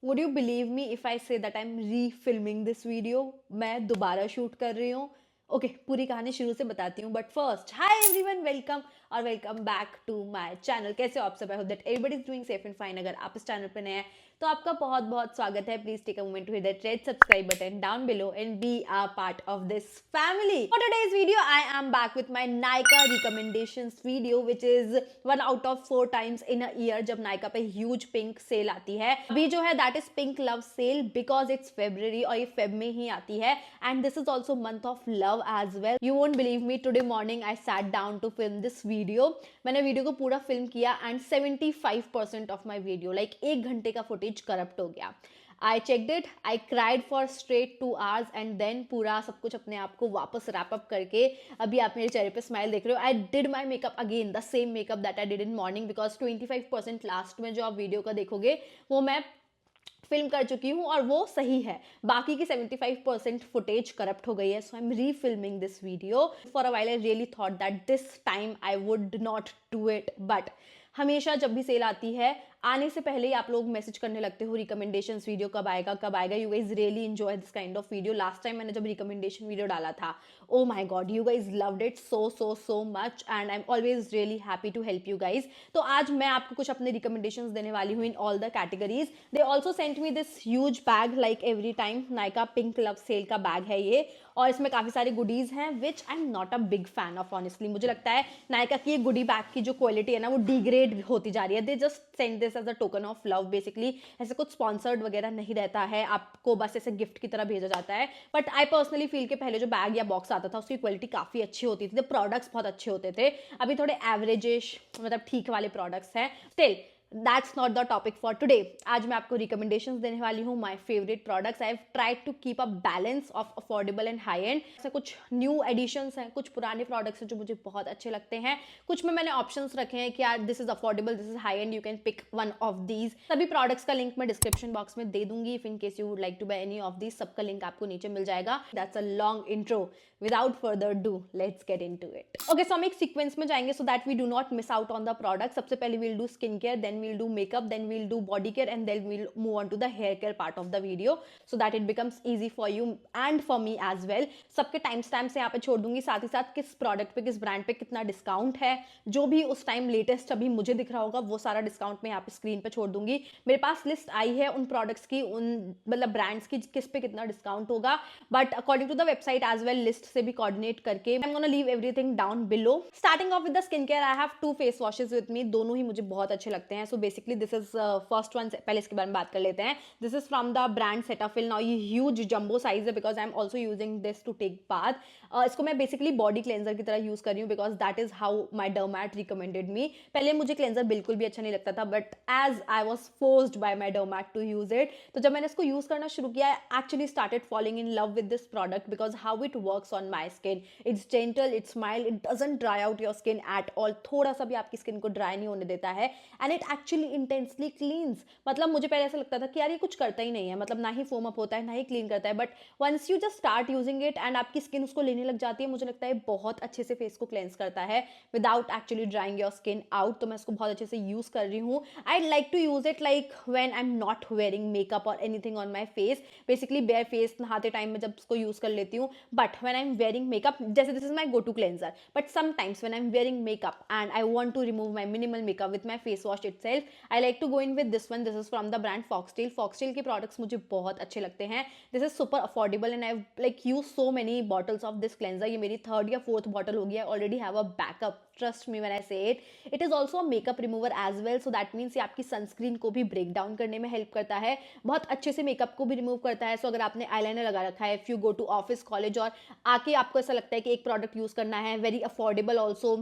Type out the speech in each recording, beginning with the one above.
Would you believe me if I say that I'm re-filming this video? मैं दोबारा shoot कर रही हूँ. ओके पूरी कहानी शुरू से बताती हूँ but first hi everyone welcome और welcome back to my channel. कैसे हो आप सब? I hope that everybody is doing safe and fine. अगर आप इस चैनल पर नए हैं तो आपका बहुत बहुत स्वागत है. Please take a moment to hit that red subscribe button down below and be a part of this family. For today's video I am back with my Nykaa recommendations video which is one out of 4 times in a year जब Nykaa पे huge pink sale आती है. अभी जो है that is pink love sale because it's February और ये Feb में ही आती है and this is also month of love as well. You won't believe me, today morning I sat down to film this video. मैंने video को पूरा film किया and 75% of my video like 1 घंटे का फुटेज करप्ट हो गया. I checked it, I cried for straight 2 hours and then पूरा सब कुछ अपने आप को वापस रैप अप करके अभी आप मेरे चेहरे पे स्माइल देख रहे हो. I did my makeup again, the same makeup that I did in morning because 25% last में जो आप वीडियो का देखोगे वो मैं फिल्म कर चुकी हूँ और वो सही है. बाकी की 75% फुटेज करप्ट हो गई है. So I am refilming this video. For a while I really thought that this time I would not do it but हमेशा जब भी सेल आती है आने से पहले ही आप लोग मैसेज करने लगते हो रिकमेंडेशंस वीडियो कब आएगा कब आएगा. You guys really enjoy this kind of video. Last time मैंने जब रिकमेंडेशन वीडियो डाला था, oh my god, you guys loved it so much and I am always really happy to help you guys. तो आज मैं आपको कुछ अपने रिकमेंडेशंस देने वाली हूँ in all the categories. They also sent me this huge bag like every time. Nykaa pink love sale का बैग है ये और इसमें काफी सारे गुडीज हैं which I am not a big fan of honestly. मुझे लगता है नायका की गुडी बैग की जो क्वालिटी है ना वो डिग्रेड होती जा रही है. They just send this as a token of love basically. ऐसे कुछ स्पॉन्सर्ड वगैरह नहीं रहता है, आपको बस ऐसे गिफ्ट की तरह भेजा जाता है. बट आई पर्सनली फील के पहले जो बैग या बॉक्स आता था उसकी क्वालिटी काफी अच्छी होती थी, प्रोडक्ट्स बहुत अच्छे होते थे. अभी थोड़े एवरेजिश मतलब ठीक वाले प्रोडक्ट्स हैं. Still that's not the topic for today. आज मैं आपको रिकमेंडेशंस देने वाली हूँ my favourite products. I have tried to keep a balance of affordable and high end. ऐसे कुछ न्यू एडिशंस हैं, कुछ पुराने प्रोडक्ट्स हैं जो मुझे बहुत अच्छे लगते हैं. कुछ में मैंने ऑप्शंस रखे हैं कि यार this is affordable, this is high end, you can pick one of these. सभी प्रोडक्ट्स का लिंक मैं डिस्क्रिप्शन बॉक्स में दे दूंगी. If in case you would like to buy any of these, सबका लिंक आपको नीचे मिल जाएगा. That's a long intro. Without further ado, let's get into it. Okay, so हम एक सीक्वेंस में जाएंगे so that we do not miss out on the product. सबसे पहले we'll do skin care, then we'll do makeup, then we'll do body care and then we'll move on to the hair care part of the video so that it becomes easy for you and for me as well. सबके time stamps यहाँ पे छोड़ दूंगी, साथ ही साथ किस product पे किस ब्रांड पे कितना डिस्काउंट है, जो भी उस टाइम लेटेस्ट अभी मुझे दिख रहा होगा वो सारा डिस्काउंट मैं यहाँ पे स्क्रीन पे छोड़ दूंगी. मेरे पास लिस्ट आई है उन प्रोडक्ट्स की, उन मतलब ब्रांड्स की किस पे कितना डिस्काउंट होगा. But according to the website as well list से भी कोऑर्डिनेट करके I am gonna leave everything down below. Starting off with the skin care, I have 2 face washes with me. दोनों ही मुझे बहुत अच्छे लगते हैं. So basically this is first one. पहले इसके बारे में बात कर लेते हैं. This is from the brand Cetaphil. Now ये ह्यूज जंबो साइज है because I am also using this to take bath. इसको मैं बेसिकली बॉडी क्लेंजर की तरह यूज कर रही हूँ because that is how my dermat recommended me. पहले मुझे क्लेंजर बिल्कुल भी अच्छा नहीं लगता था but as I was forced by my dermat to use it, तो जब मैंने इसको यूज करना शुरू किया I actually started following in love with this product because how it works on my skin. It's gentle, it's mild, it doesn't dry out your skin at all. थोड़ा सा भी आपकी स्किन को ड्राई नहीं होने देता है and it actually intensely cleans. मतलब मुझे पहले ऐसा लगता था कि यार ये कुछ करता ही नहीं है, मतलब ना ही फोम अप होता है ना ही क्लीन करता है. But once you just start using it and आपकी स्किन उसको लेने लग जाती है, मुझे लगता है बहुत अच्छे से फेस को क्लेंस करता है without actually drawing your skin out. तो मैं इसको बहुत अच्छे से यूज कर रही हूँ. I like to use it like when I am not wearing makeup और anything on my face. Basically bare face नहाते टाइम में जब इसको यूज कर लेती हूँ. But when I am wearing makeup, जैसे this is my go to cleanser, but sometimes when I am wearing makeup and I want to remove my minimal makeup with my face wash itself, I like to go in with this one. This is from the brand Foxtale. Foxtale के products मुझे बहुत अच्छे लगते हैं. This is super affordable and I like use so many bottles of this cleanser. ये मेरी 3rd या 4th bottle होगी. I already have a backup, trust me when I say it. It is also a makeup remover as well. So that means ये आपकी sunscreen को भी break down करने में हेल्प करता है, बहुत अच्छे से मेकअप को भी रिमूव करता है. सो अगर आपने आईलाइनर लगा रखा है, if you go to office college और आके आपको ऐसा लगता है कि एक प्रोडक्ट यूज करना है, very affordable also,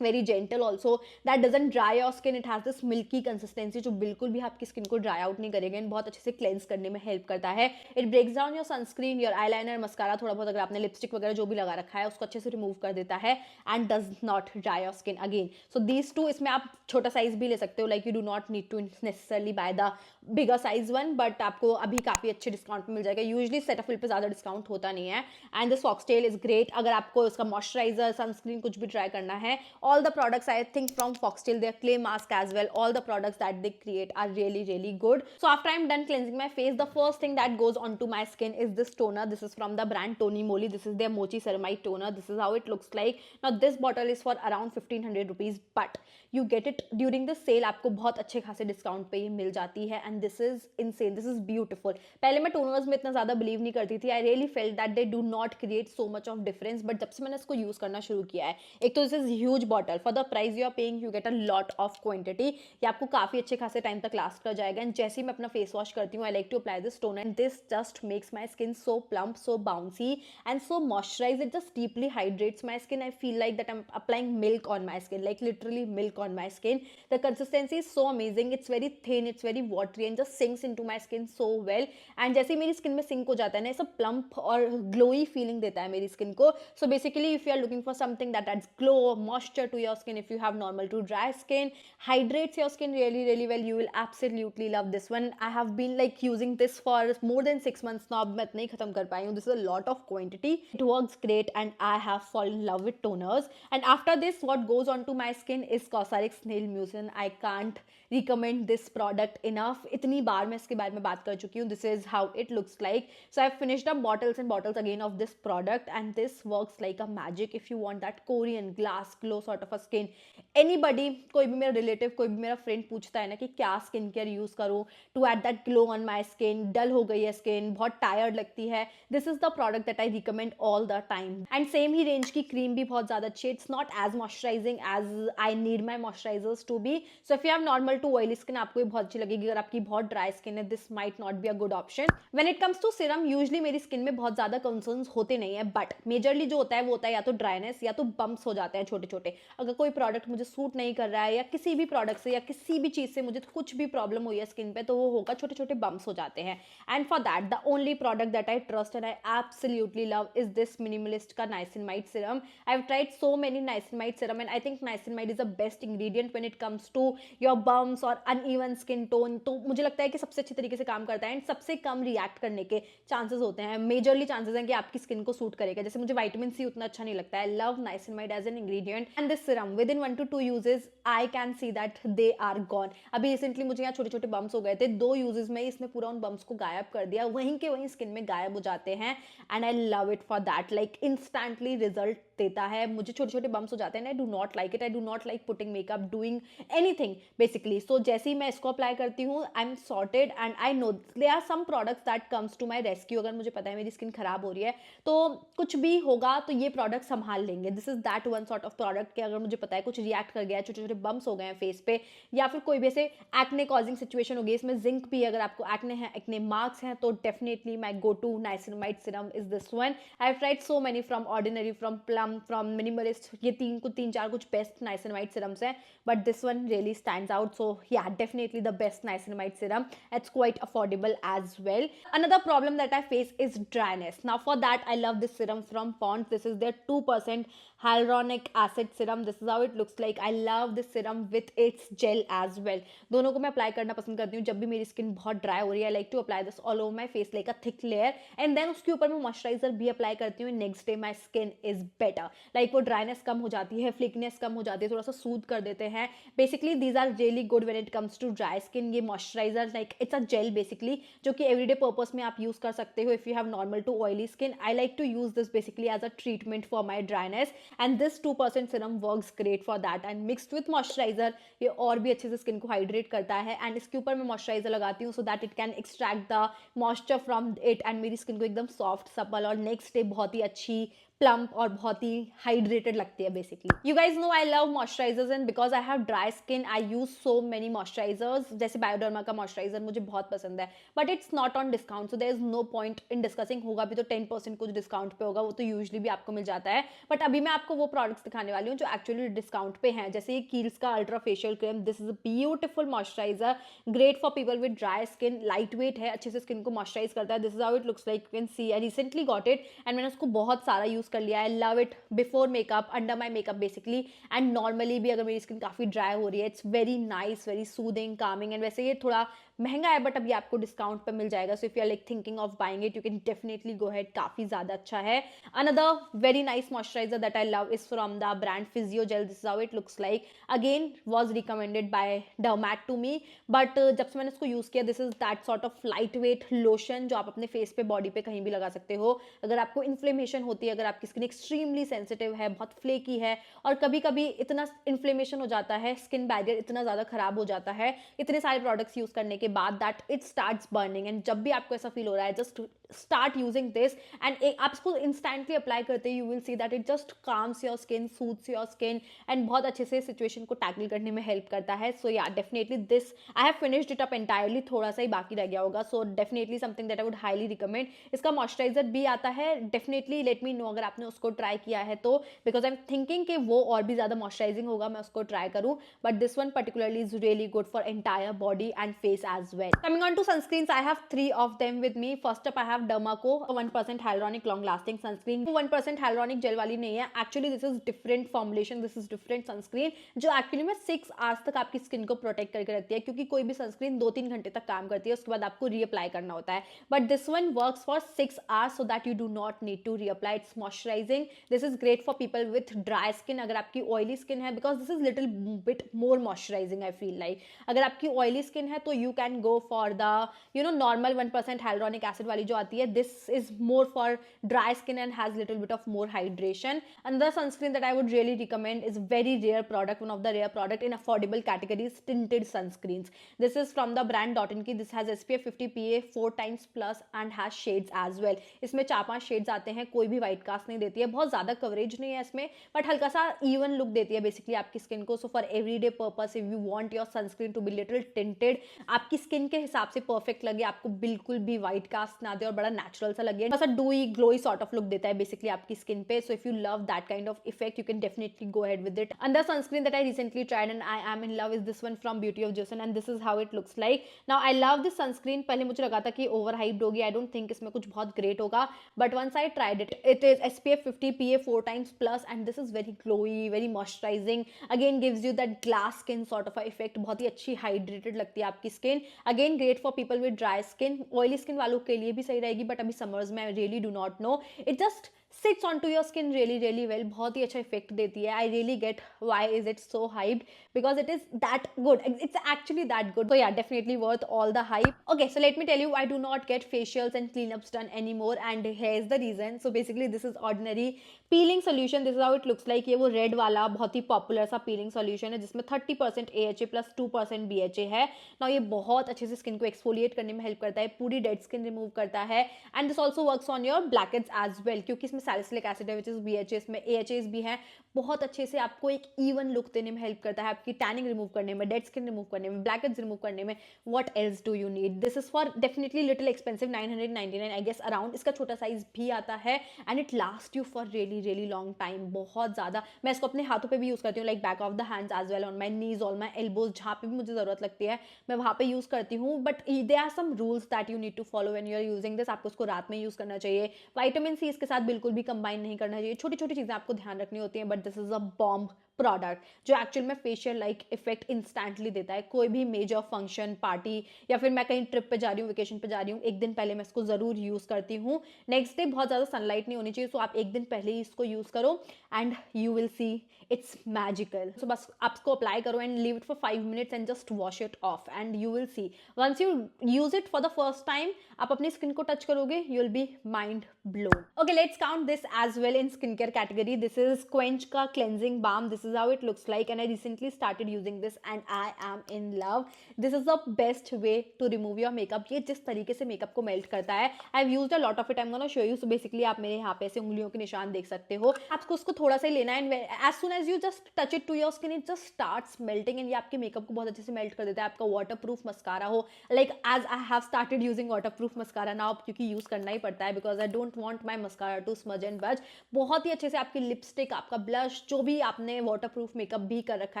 very gentle also, that doesn't dry your skin. It has this milky consistency जो बिल्कुल भी आपकी स्किन को ड्राई आउट नहीं करेगा एंड बहुत अच्छे से क्लेंस करने में हेल्प करता है. It breaks down your sunscreen, your eyeliner, mascara, थोड़ा बहुत अगर आपने लिपस्टिक वगैरह जो भी लगा रखा है उसको अच्छे से रिमूव कर देता है and does not dry your skin again. So these two, इसमें आप छोटा साइज भी ले सकते हो, like you do not need to necessarily buy the bigger size one, but आपको अभी काफी अच्छे डिस्काउंट में मिल जाएगा. यूजली सेटाफिल पे ज्यादा डिस्काउंट होता नहीं है and this foxtail is great अगर आपको इसका मॉइस्चराइजर, सनस्क्रीन कुछ भी ट्राई करना है. all the products I think from Foxtail, their clay mask as well, all the products that they create are really really good. So after I'm done cleansing my face, the first thing that goes onto my skin is this toner. This is from the brand Tony Moly. This is their Mochi Ceramide toner. This is how it looks like. Now this bottle is for around 1500 rupees, but you get it during the sale. आपको बहुत अच्छे खासे discount पे ये मिल जाती है, and this is insane, this is beautiful. पहले मैं टोनर्स में इतना ज़्यादा बिलीव नहीं करती थी. I really felt that they do not create so much of difference, but जब से मैंने इसको यूज़ करना शुरू किया है, एक तो this is huge bottle. For the price you are paying you get a lot of quantity. ये आपको काफ़ी अच्छे खासे टाइम तक लास्ट कर जाएगा. एंड जैसे ही मैं अपना फेस वॉश करती हूँ, I like to apply this toner, and this just makes my skin so plump, so bouncy and so moisturise. It just deeply hydrates my skin. I feel like that I'm applying milk on my skin, like literally milk on my skin. The consistency is so amazing. It's very thin, it's very watery and just sinks into my skin so well. And जैसे मेरी skin में sink हो जाता है ना, ऐसा plump और glowy feeling देता है मेरी स्किन को. So basically if you are looking for something that adds glow, moisture to your skin, if you have normal to dry skin, hydrates your skin really really well, you will absolutely love this one. I have been like using this for more than 6 months now. अब मैं इतना ही खत्म कर पाई हूँ. This is a lot of quantity. It works great and I have fallen in love with toners. And after this, what goes onto my skin is Cosrx Snail Mucin. I can't recommend this product enough. इतनी बार मैं इसके बारे में बात कर चुकी हूँ. This is how it looks like. So I've finished up bottles and bottles again of this product, and this works like a magic if you want that Korean glass glow sort of a skin. Anybody, कोई भी मेरा relative, कोई भी मेरा friend पूछता है ना कि क्या स्किन केयर यूज़ करूँ to add that glow on my skin, dull हो गई है स्किन, बहुत टायर्ड लगती है, this is the product that I recommend all the time. And same ही रेंज की क्रीम भी बहुत ज़्यादा अच्छी है. It's not as moisturising as I need my moisturisers to be. So if you have normal to oily skin, आपको ये बहुत अच्छी लगेगी. अगर आपकी बहुत ड्राई स्किन है, this might not be a good option. When it comes to serum, usually मेरी स्किन में बहुत ज़्यादा कंसर्न्स होते नहीं है, बट मेजरली जो होता है वो होता है या तो ड्राइनेस या तो बम्प्स हो जाते हैं छोटे छोटे. अगर कोई प्रोडक्ट मुझे सूट नहीं कर रहा है या किसी भी प्रोडक्ट से या किसी भी चीज़ से मुझे कुछ भी प्रॉब्लम हुई है स्किन पे, तो वो होगा छोटे छोटे बम्प्स हो जाते हैं. And for that the only product that I trust and I absolutely love is this Minimalist का niacinamide serum. I have tried so many niacinamide serum and I think niacinamide is the best ingredient when it comes to your bumps और uneven skin tone. तो मुझे लगता है कि सबसे अच्छे तरीके से काम करता है एंड सबसे कम रिएक्ट करने के चांसेस होते हैं. मेजरली चांसेस हैं कि आपकी स्किन को सूट करेगा. जैसे मुझे विटामिन सी उतना अच्छा नहीं लगता है. I love niacinamide as an ingredient and this serum within 1 to 2 uses I can see that they are gone. अभी रिसेंटली मुझे यहाँ छोटे छोटे बम्प्स हो गए थे. 2 यूजेस में इसने पूरा उन बम्प्स को गायब कर दिया. वहीं के वहीं स्किन में गायब हो जाते हैं and I love it for that. Like instantly result देता है. मुझे छोटे छोटे बम्प्स हो जाते हैं. I do not like it. I do not like putting makeup, doing anything basically. So जैसे ही मैं इसको अप्लाई करती हूँ, I am sorted and I know there are some products that comes to my rescue. अगर मुझे पता है मेरी स्किन खराब हो रही है तो कुछ भी होगा तो ये प्रोडक्ट संभाल लेंगे. This is that one sort of product कि अगर मुझे पता है कुछ रिएक्ट कर गया है, छोटे छोटे बम्प्स हो गए हैं फेस पे, या फिर कोई भी ऐसे एक्ने कॉजिंग सिचुएशन हो गई, इसमें जिंक भी, अगर आपको एक्ने है, एक्ने मार्क्स हैं, तो definitely my go to niacinamide serum is this one. I have tried so many from Ordinary, from Plum, from Minimalist. ये 3-4 कुछ बेस्ट नाइसिनमाइड सीरम्स हैं, but this one really stands out. So yeah definitely the best niacinamide serum. It's quite affordable as well. Another problem that I face is dryness. Now for that I love this serum from Pond's. This is their 2% hyaluronic acid serum. This is how it looks like. I love this serum with its gel as well. दोनों को मैं apply करना पसंद करती हूँ. जब भी मेरी स्किन बहुत ड्राई हो रही है, I like to apply this all over my face like a thick layer, and then उसके ऊपर मैं मॉइस्चराइजर भी अप्लाई करती हूँ. Next day my skin is better. Like वो ड्राइनेस कम हो जाती है, फ्लिकनेस कम हो जाती है, थोड़ा सा सूद कर देते हैं. Basically these are really good when it comes to dry skin. ये moisturiser like it's a gel basically, जो कि एवरीडे पर्पस में आप यूज कर सकते हो if you have normal to oily skin. I like to use this basically as a treatment for my dryness, and दिस 2% serum works great for that. And mixed with moisturiser ये और भी अच्छे से स्किन को हाइड्रेट करता है. And इसके ऊपर मैं मॉइस्चराइजर लगाती हूँ so that it can extract the moisture from it, and मेरी स्किन को एकदम सॉफ्ट, सपल और नेक्स्ट डे बहुत ही अच्छी, प्लम्प और बहुत ही हाइड्रेटेड लगती है basically. You guys know I love moisturisers and because I have dry skin I use so many moisturisers. जैसे बायोडर्मा का मॉइस्चराइजर मुझे बहुत पसंद है, but it's not on discount, so there is no point in discussing. होगा भी तो 10% कुछ डिस्काउंट पे होगा, वो तो यूजली भी आपको मिल जाता है. बट अभी मैं आपको वो प्रोडक्ट्स दिखाने वाली हूँ जो एक्चुअली डिस्काउंट पे हैं. जैसे ये कील्स का ultra facial cream. This is a beautiful moisturiser, great for people with dry skin. Light weight है, अच्छे से स्किन को मॉइस्चराइज करता है. This is how it looks like. You can see I recently got it and मैंने उसको बहुत सारा यूज कर लिया. आई love it before makeup, under my makeup basically, and normally भी अगर मेरी स्किन काफ़ी ड्राई हो रही है. It's very nice, very soothing, Kameng, and वैसे ये थोड़ा महंगा है बट अभी आपको डिस्काउंट पे मिल जाएगा. So if you are like thinking of buying it, you can definitely go head. काफी ज्यादा अच्छा है. Another very nice moisturiser that I love is from the brand Physiogel. This is how it looks like. Again was recommended by dermat to me, but जब से मैंने इसको use किया, this is that sort of light weight lotion जो आप अपने face पे, body पे कहीं भी लगा सकते हो. अगर आपको इन्फ्लेमेशन होती है, अगर आपकी स्किन एक्सट्रीमली सेंसिटिव है, बहुत फ्लेकी है, और कभी कभी इतना इन्फ्लेमेशन हो जाता है, स्किन बैरियर इतना ज्यादा खराब हो जाता है इतने सारे प्रोडक्ट्स यूज करने के बाद, that it starts burning. And जब भी आपको ऐसा फील हो रहा है, just start using this. And आप इसको इंस्टेंटली अप्लाई करते हैं, you will see that it just calms your skin, soothes your skin, and बहुत अच्छे से सिचुएशन को टैकल करने में हेल्प करता है. सो yeah definitely this I have finished it up entirely. थोड़ा सा ही बाकी रह गया होगा. So definitely something that I would highly recommend. इसका मॉइस्चराइजर भी आता है. डेफिनेटली लेट मी नो अगर आपने उसको ट्राई किया है तो, बिकॉज आई एम थिंकिंग कि वो और भी ज्यादा मॉइस्चराइजिंग होगा, मैं उसको ट्राई करूं. But this one particularly is really good for entire body and face as well. Coming on to sunscreens, I have 3 of them with me. First up I have Dermaco 1% hyaluronic long lasting sunscreen. 1% hyaluronic gel वाली नहीं है. Actually this is different formulation, this is different sunscreen जो actually में 6 hours तक आपकी skin को protect करके रखती है, क्योंकि कोई भी सनस्क्रीन 2-3 घंटे तक काम करती है, उसके बाद आपको रीअप्लाई करना होता है. But this one works for 6 hours so that you do not need to reapply. It's moisturising. This is great for people with dry skin. अगर आपकी ऑयली स्किन है, because this is little bit more moisturising I feel like. अगर आपकी oily skin है तो you can go for the normal 1% hyaluronic acid वाली जो आती है. This is more for dry skin and has little bit of more hydration. Another sunscreen that I would really recommend is very rare product, one of the rare product in affordable categories, tinted sunscreens. This is from the brand Dot & Key. This has SPF 50 PA 4 times plus and has shades as well. इसमें 4-5 shades आते हैं. कोई भी white cast नहीं देती है, बहुत ज्यादा कवरेज नहीं है इसमें, बट हल्का सा इवन लुक देती है बेसिकली आपकी स्किन को. So for everyday purpose, if you want your sunscreen to be little tinted, आपकी स्किन के हिसाब से परफेक्ट लगे, आपको बिल्कुल भी व्हाइट कास्ट ना दे और बड़ा नेचुरल सा लगे, ऐसा dewy glowy sort of look देता है बेसिकली आपकी स्किन पे. So if you love that kind of effect, you can definitely go ahead with it. Another sunscreen that I recently tried and I am in love is this one from Beauty of Joseon, and this is how it looks like. Now I love this sunscreen. पहले मुझे लगा था कि over hyped होगी, आई don't think इसमें कुछ बहुत great होगा, but once I tried it, it is SPF 50 PA 4 times plus, and this is very glowy, very moisturizing. Again gives you that glass skin sort of effect. बहुत ही अच्छी hydrated लगती है आपकी skin. Again great for people with dry skin. Oily skin वालों के लिए भी सही रहेगी, बट अभी समर्स में आई really do not no. It just sits onto your skin really well. बहुत ही अच्छा इफेक्ट देती है. I really get why is it so hyped, because it is that good. It's actually that good. So yeah, definitely worth all the hype. Okay, so let me tell you, I do not get facials and cleanups done anymore, and here's the reason. So basically this is ordinary peeling solution. This is how it looks like. ये वो red वाला बहुत ही popular सा piling solution है जिसमें 30% AHA plus 2% BHA है. ना ये बहुत अच्छे से स्किन को एक्सफोलिएट करने में हेल्प करता है, पूरी डेड स्किन रिमूव करता है, and this also works on your blackheads as well, क्योंकि इसमें सैलिसिलिक एसिड है विच इज BHA, इसमें AHAs भी हैं. बहुत अच्छे से आपको एक इवन लुक देने में हेल्प करता है, आपकी टैनिंग रिमूव करने में, डेड स्किन रिमूव करने में, ब्लैकहेड्स रिमूव करने में. What else do you need? This is for definitely little expensive, 999 I guess around. इसका छोटा साइज भी आता है, and it last you for really long time. बहुत ज्यादा. मैं इसको अपने हाथों पे भी यूज करती हूँ, like back of the hands as well, on my knees, on my elbows, जहाँ पे भी मुझे जरूरत लगती है मैं वहाँ पे यूज करती हूँ. But there are some rules that you need to follow when you are using this. आपको उसको रात में यूज करना चाहिए. विटामिन सी इसके साथ बिल्कुल भी कंबाइन नहीं करना चाहिए. छोटी छोटी चीजें आपको ध्यान रखनी होती हैं, but this is a bomb product जो एक्चुअल में फेशियल लाइक इफेक्ट इंस्टेंटली देता है. कोई भी मेजर फंक्शन, पार्टी, या फिर मैं कहीं ट्रिप पे जा रही हूँ, वेकेशन पे जा रही हूँ, एक दिन पहले मैं इसको जरूर यूज करती हूँ. नेक्स्ट डे बहुत ज्यादा सनलाइट नहीं होनी चाहिए, सो आप एक दिन पहले ही इसको यूज करो and you will see it's magical. So बस आप इसको अप्लाई करो and leave it for 5 minutes and just wash it off, and you will see once you use it for the first time, आप अपनी skin को touch करोगे, you will be mind blown. Okay, let's count this as well in skin care category. This is Quench का cleansing balm. This is how it looks like, and I recently started using this and I am in love. This is the best way to remove your makeup. ये जिस तरीके से makeup को melt करता है, I've used a lot of it. I'm gonna show you. So basically आप मेरे यहाँ पे ऐसे उंगलियों के निशान देख सकते हो. आपको उसको थोड़ा सा ही लेना है, and as soon as you just touch it to your skin, it just starts melting, and ये आपके मेकअप को बहुत अच्छे से मेल्ट कर देता है. आपका वाटरप्रूफ मस्कारा हो, like as I have started using waterproof mascara now, क्योंकि यूज करना ही पड़ता है, because I don't want my mascara to smudge and budge. बहुत ही अच्छे से आपकी लिपस्टिक, आपका ब्लश, जो भी आपने वाटर प्रूफ मेकअप भी कर रखा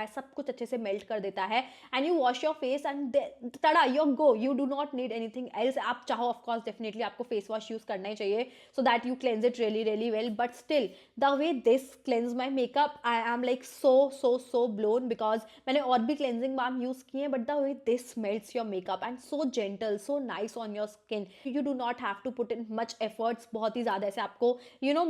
है, सब कुछ अच्छे से मेल्ट कर देता है and you wash your face and tada your go, you do not need anything else. आप चाहो ऑफकोर्स डेफिनेटली आपको फेस वॉश यूज करना ही चाहिए so that you cleanse it really really well, but still the way this cleanse my makeup, I am like so blown because मैंने और भी cleansing balm use किए हैं, but the way this melts your makeup and so gentle, so nice on your skin, you do not have to put in much efforts, बहुत ही ज़्यादा ऐसे आपको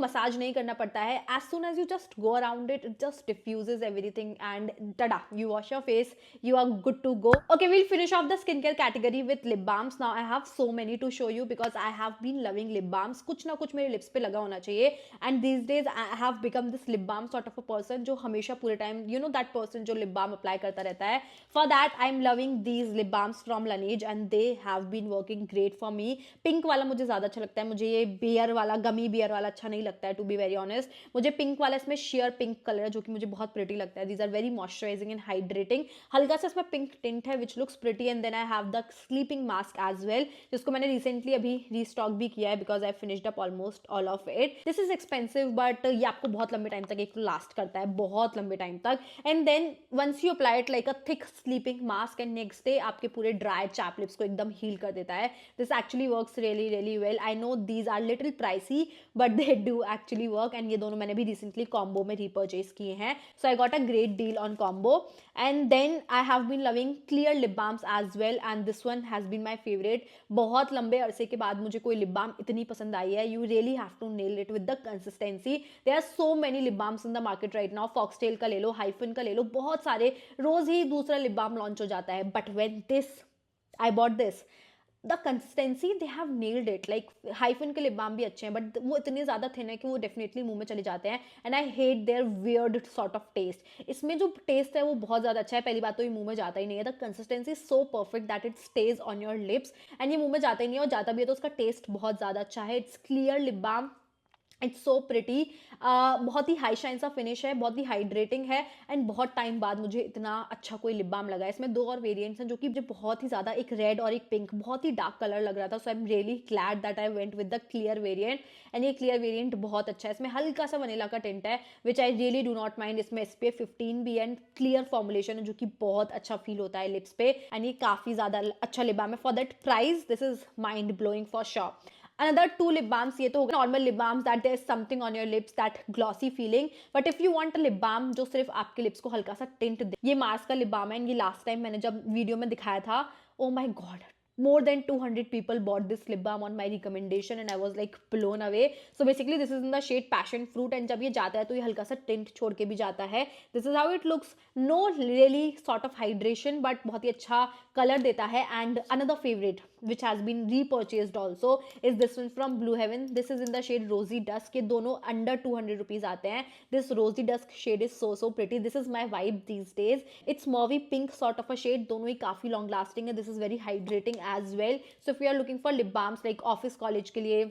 massage नहीं करना पड़ता है। as soon as you just go around it, it just diffuses everything and tada, you wash your face, you are good to go. Okay, we'll finish off the skincare category with lip balms. Now I have so many to show you because I have been loving lip balms, कुछ ना कुछ मेरे lips पे लगा होना चाहिए and these days I have become this lip balm sort of a person जो हमेशा पूरे टाइम दैट पर्सन जो लिप बाम अप्लाई करता रहता है। For that I am loving these lip balms from Laneige and they have been working great for me. Pink वाला मुझे ज़्यादा अच्छा लगता है, मुझे ये बियर वाला, गमी बियर वाला अच्छा नहीं लगता है टू बी वेरी ऑनेस्ट। मुझे पिंक वाला, इसमें शेयर पिंक कलर है जो कि मुझे बहुत प्रिटी लगता है। These are very moisturising and hydrating, हल्का सा इसमें पिंक टिंट है which looks pretty. And then I have the sleeping mask as well, जिसको मैंने रिसेंटली अभी रीस्टॉक भी किया है because I finished up almost all of it. This is expensive but ये आपको बहुत लंबे टाइम तक एक लास्ट करता है, बहुत लंबे टाइम तक। And then once you apply it like a thick sleeping mask and next day आपके पूरे ड्राई चैप लिप्स को एकदम हील कर देता है। This actually works really really well. I know these are little pricey but they do actually work and ये दोनों मैंने भी रिसेंटली कॉम्बो में रीपर्चेज किए हैं, so I got a great deal on combo. And then I have been loving clear lip balms as well and this one has been my favourite. बहुत लंबे अरसे के बाद मुझे कोई लिप बाम इतनी पसंद आई है। You really have to nail it with the consistency. There are so many lip balms in the market right now, Foxtale का ले लो, हाइफन का ले लो, बहुत सारे, रोज ही दूसरा लिप बाम लॉन्च हो जाता है। But when this I bought this, the consistency they have nailed it. Like hyphen के लिप बाम भी अच्छे हैं बट वो इतने ज़्यादा थिन है कि वो डेफिनेटली मुंह में चले जाते हैं and I hate their weird sort of taste. इसमें जो टेस्ट है वो बहुत ज़्यादा अच्छा है। पहली बात तो ये मुंह में जाता ही नहीं है, the consistency so perfect that it stage on your lips and ये मुंह में जाता ही नहीं है, और जाता भी है तो उसका टेस्ट बहुत ज़्यादा अच्छा है। It's clear lip balm, it's so pretty, बहुत ही हाई शाइन सा फिनिश है, बहुत ही हाइड्रेटिंग है एंड बहुत टाइम बाद मुझे इतना अच्छा कोई लिप बाम लगा है। इसमें दो और वेरिएंट्स हैं जो कि मुझे बहुत ही ज़्यादा, एक रेड और एक पिंक, बहुत ही डार्क कलर लग रहा था, so I am really glad that I went with the clear variant and ये क्लियर वेरिएंट बहुत अच्छा है। इसमें हल्का सा वनीला का टिंट है which I really do not mind. इसमें SPF 15 भी एंड क्लियर फॉर्मुलेशन है जो कि बहुत अच्छा फील होता है लिप्स पे एंड ये काफ़ी ज़्यादा अच्छा लिप बाम है। For that price this is mind blowing for sure. Another two lip balms, ये तो होगा normal lip balms that there is something on your lips, that glossy feeling, but if you want a lip balm जो सिर्फ आपके lips को हल्का सा tint दे, ये मार्स का lip balm है। ये लास्ट टाइम मैंने जब वीडियो में दिखाया था, oh my god, more than 200 people bought this lip balm on my recommendation and I was like blown away. So basically this is in the shade passion fruit and जब ये जाता है तो ये हल्का सा tint छोड़ के भी जाता है। This is how it looks, no really sort of hydration but बहुत ही अच्छा कलर देता है। And another favorite which has been repurchased also is this one from Blue Heaven. This is in the shade Rosy Dusk. ये दोनों under 200 rupees आते हैं। This Rosy Dusk shade is so pretty. This is my vibe these days. It's mauvey pink sort of a shade, दोनों ही काफ़ी long lasting है। This is very hydrating as well. So if you are looking for lip balms like office college के लिए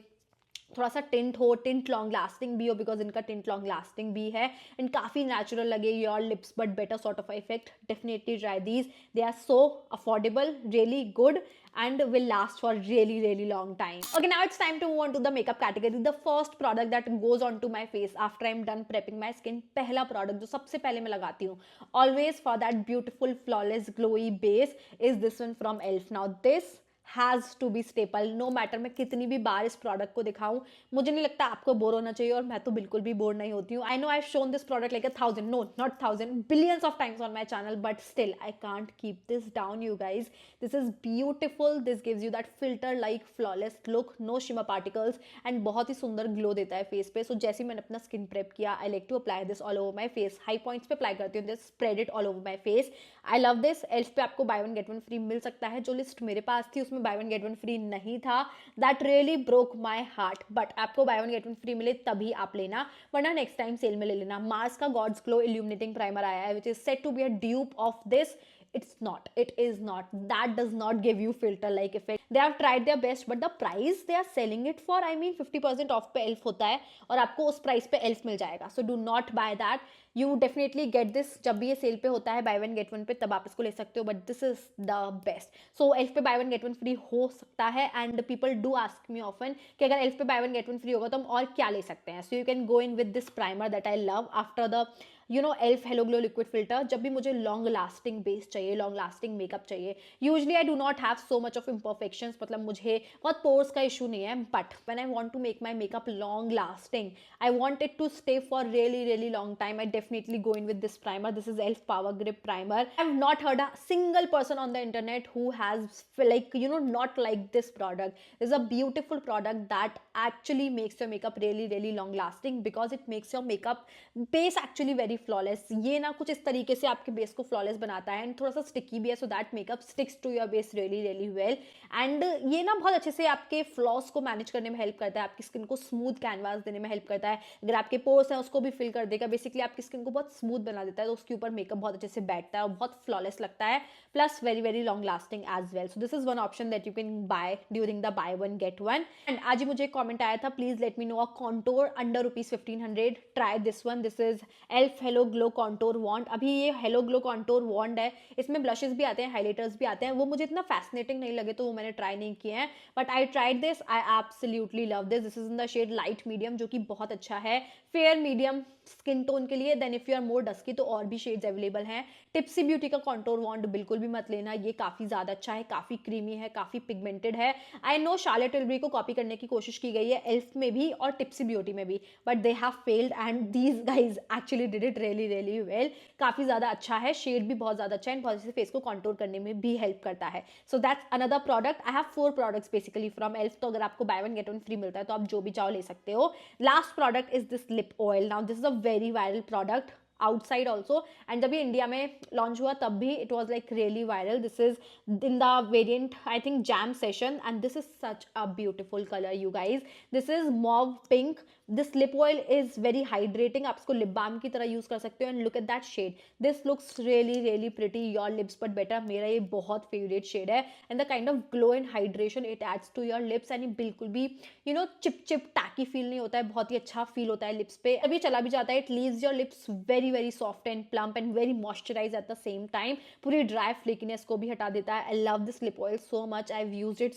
थोड़ा सा tint हो, tint long lasting भी हो बिकॉज इनका टिंट लॉन्ग लास्टिंग भी है एंड काफ़ी नेचुरल लगे your lips but better sort of effect, definitely try these. They are so affordable, really good and will last for really long time. Okay, now it's time to move on to the makeup category. The first product that goes onto my face after I'm done prepping my skin, पहला product जो सबसे पहले मैं लगाती हूँ always for that beautiful flawless glowy base is this one from ELF. Now this has to be staple, no matter मैं कितनी भी बार इस प्रोडक्ट को दिखाऊं, मुझे नहीं लगता आपको बोर होना चाहिए और मैं तो बिल्कुल भी बोर नहीं होती हूँ। I know I shown this product like 1000, no not 1000, billions of times on my channel but still I can't keep this down you guys. This is beautiful, this gives you that filter like flawless look, no shimmer particles and बहुत ही सुंदर glow देता है face पे। सो जैसे मैंने अपना skin prep किया, I like to apply this all over my face, high points पे अप्लाई करती हूँ, this spread it all over my face. I love this. Elf पे आपको buy one get one free मिल सकता है, जो लिस्ट मेरे पास थी उसमें buy one get one free नहीं था, that really broke my heart. But आपको buy one get one free मिले तभी आप लेना, वरना नेक्स्ट टाइम सेल में ले लेना। मार्स का गॉड्स ग्लो इल्यूमिनेटिंग प्राइमर आया है which is set to be a dupe of this. It's not, it is not, that does not give you filter like effect. They have tried their best but the price they are selling it for, I mean 50% off पे elf होता है और आपको उस price पे elf मिल जाएगा, so do not buy that. You definitely get this जब भी ये सेल पे होता है buy one get one पे, तब आप इसको ले सकते हो, but this is the best. So elf पे buy one get one free हो सकता है and people do ask me often कि अगर elf पे buy one get one free होगा तो हम और क्या ले सकते हैं. So you can go in with this primer that I love after the you know elf halo glow liquid filter, जब भी मुझे लॉन्ग लास्टिंग बेस चाहिए, लॉन्ग लास्टिंग मेकअप चाहिए, usually I do not have so much of imperfections, मतलब मुझे बहुत pores का issue नहीं है, but when I want to make my makeup long lasting, I want it to stay for really long time, I definitely go in with this primer. This is elf power grip primer. I've not heard a single person on the internet who has like, you know, not like this product. This is a beautiful product that actually makes your makeup really long lasting, because it makes your makeup base actually very flawless. ये ना कुछ इस तरीके से आपके base को flawless बनाता है, and थोड़ा सा sticky भी है, so that makeup sticks to your base really well. And ये ना बहुत अच्छे से आपके फ्लॉस को मैनेज करने में हेल्प करता है, आपकी स्किन को स्मूथ कैनवास देने में हेल्प करता है, अगर आपके पोर्स हैं उसको भी फिल कर देगा, बेसिकली आपकी स्किन को बहुत स्मूथ बना देता है, तो उसके ऊपर मेकअप बहुत अच्छे से बैठता है और बहुत फ्लॉलेस लगता है, plus very long lasting as well. So this is one option that you can buy during the buy one get one. And आज ही मुझे एक कॉमेंट आया था, please let me know a contour under ₹1500, try this one. This is Elf halo glow contour wand. अभी ये hello glow contour वॉन्ड है, इसमें ब्लशेस भी आते हैं, हाइलाइटर्स भी आते हैं, वो मुझे इतना फैसिनेटिंग नहीं लगे तो वो मैंने ट्राई नहीं किए हैं, but I tried this, I absolutely love this. This is in the shade light medium, जो कि बहुत अच्छा है फेयर मीडियम स्किन टोन के लिए. Then if you are more dusky तो और भी शेड्स अवेलेबल हैं. टिप्सी ब्यूटी का कॉन्टोर वॉन्ड बिल्कुल भी मत लेना, ये काफी ज्यादा अच्छा है, काफी क्रीमी है, काफी पिगमेंटेड है. आई नो शार्लेट टिलबरी को कॉपी करने की कोशिश की गई है एल्फ में भी और टिप्सी ब्यूटी में भी, but they have failed and these guys actually did it really well. काफी ज्यादा अच्छा है, शेड भी बहुत ज्यादा अच्छा है, बहुत अच्छे फेस को कॉन्टोर करने में भी हेल्प करता है. So that's another product. I have 4 products basically from elf, तो अगर आपको buy one get one free मिलता है तो आप जो भी चाहो ले सकते हो. Last product is this lip oil. Now this is a very viral product outside also, and जब ये इंडिया में लॉन्च हुआ तब भी it was like really viral. This is in the variant I think jam session, and this is such a beautiful colour you guys. This is mauve pink. This lip oil is very hydrating, आप इसको lip balm की तरह use कर सकते हो. And look at that shade, this looks really pretty your lips but better. मेरा ये बहुत फेवरेट शेड है, and the kind of glow and hydration it adds to your lips, and बिल्कुल भी you know cheap tacky feel नहीं होता है, बहुत ही अच्छा फील होता है लिप्स पे. अभी चला भी जाता है, it leaves your lips very soft and plump and very moisturise at the same time. पूरी ड्राई फ्लेकीनेस को भी हटा देता है. I love this lip oil so much, I have used it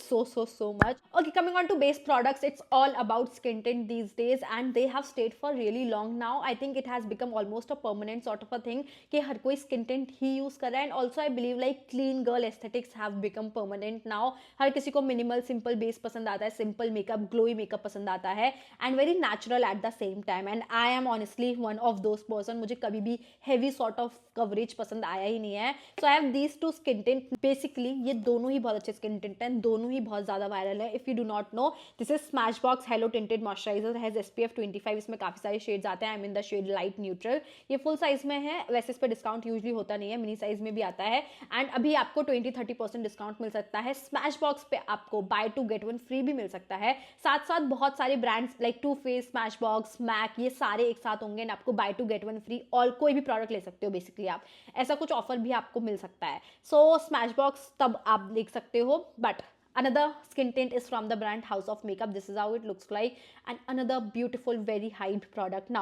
so much. Okay, coming on to base products, it's all about skin tint these days, and they have stayed for really long now. I think it has become almost a permanent sort of a thing कि हर कोई skin tint ही use कर रहा है. And also I believe like clean girl aesthetics have become permanent now. हर किसी को minimal simple base पसंद आता है, simple makeup, glowy makeup पसंद आता है, and very natural at the same time. And I am honestly one of those person. मुझे कभी भी heavy sort of coverage पसंद आया ही नहीं है. So I have these two skin tint. Basically ये दोनों ही बहुत अच्छे skin tint हैं, दोनों ही बहुत ज़्यादा वायरल है. If you do not know, this is Smashbox halo tinted moisturiser, has SPF 25. इसमें काफ़ी सारे शेड्स आते हैं. I mean the shade light neutral. ये फुल साइज में है, वैसे इस पर डिस्काउंट यूजली होता नहीं है, मिनी साइज में भी आता है. एंड अभी आपको 20-30% डिस्काउंट मिल सकता है. स्मैशबॉक्स पे आपको buy two get one free भी मिल सकता है. साथ साथ बहुत सारे brands like Too Faced, Smashbox, MAC, ये सारे एक साथ होंगे, आपको buy two get one free और कोई भी प्रोडक्ट ले सकते हो. बेसिकली आप ऐसा कुछ ऑफर भी आपको मिल सकता है. सो स्मैशबॉक्स तब आप देख सकते हो. But another skin tint is from the brand House of Makeup. This is how it looks like, and another beautiful very hyped product. Now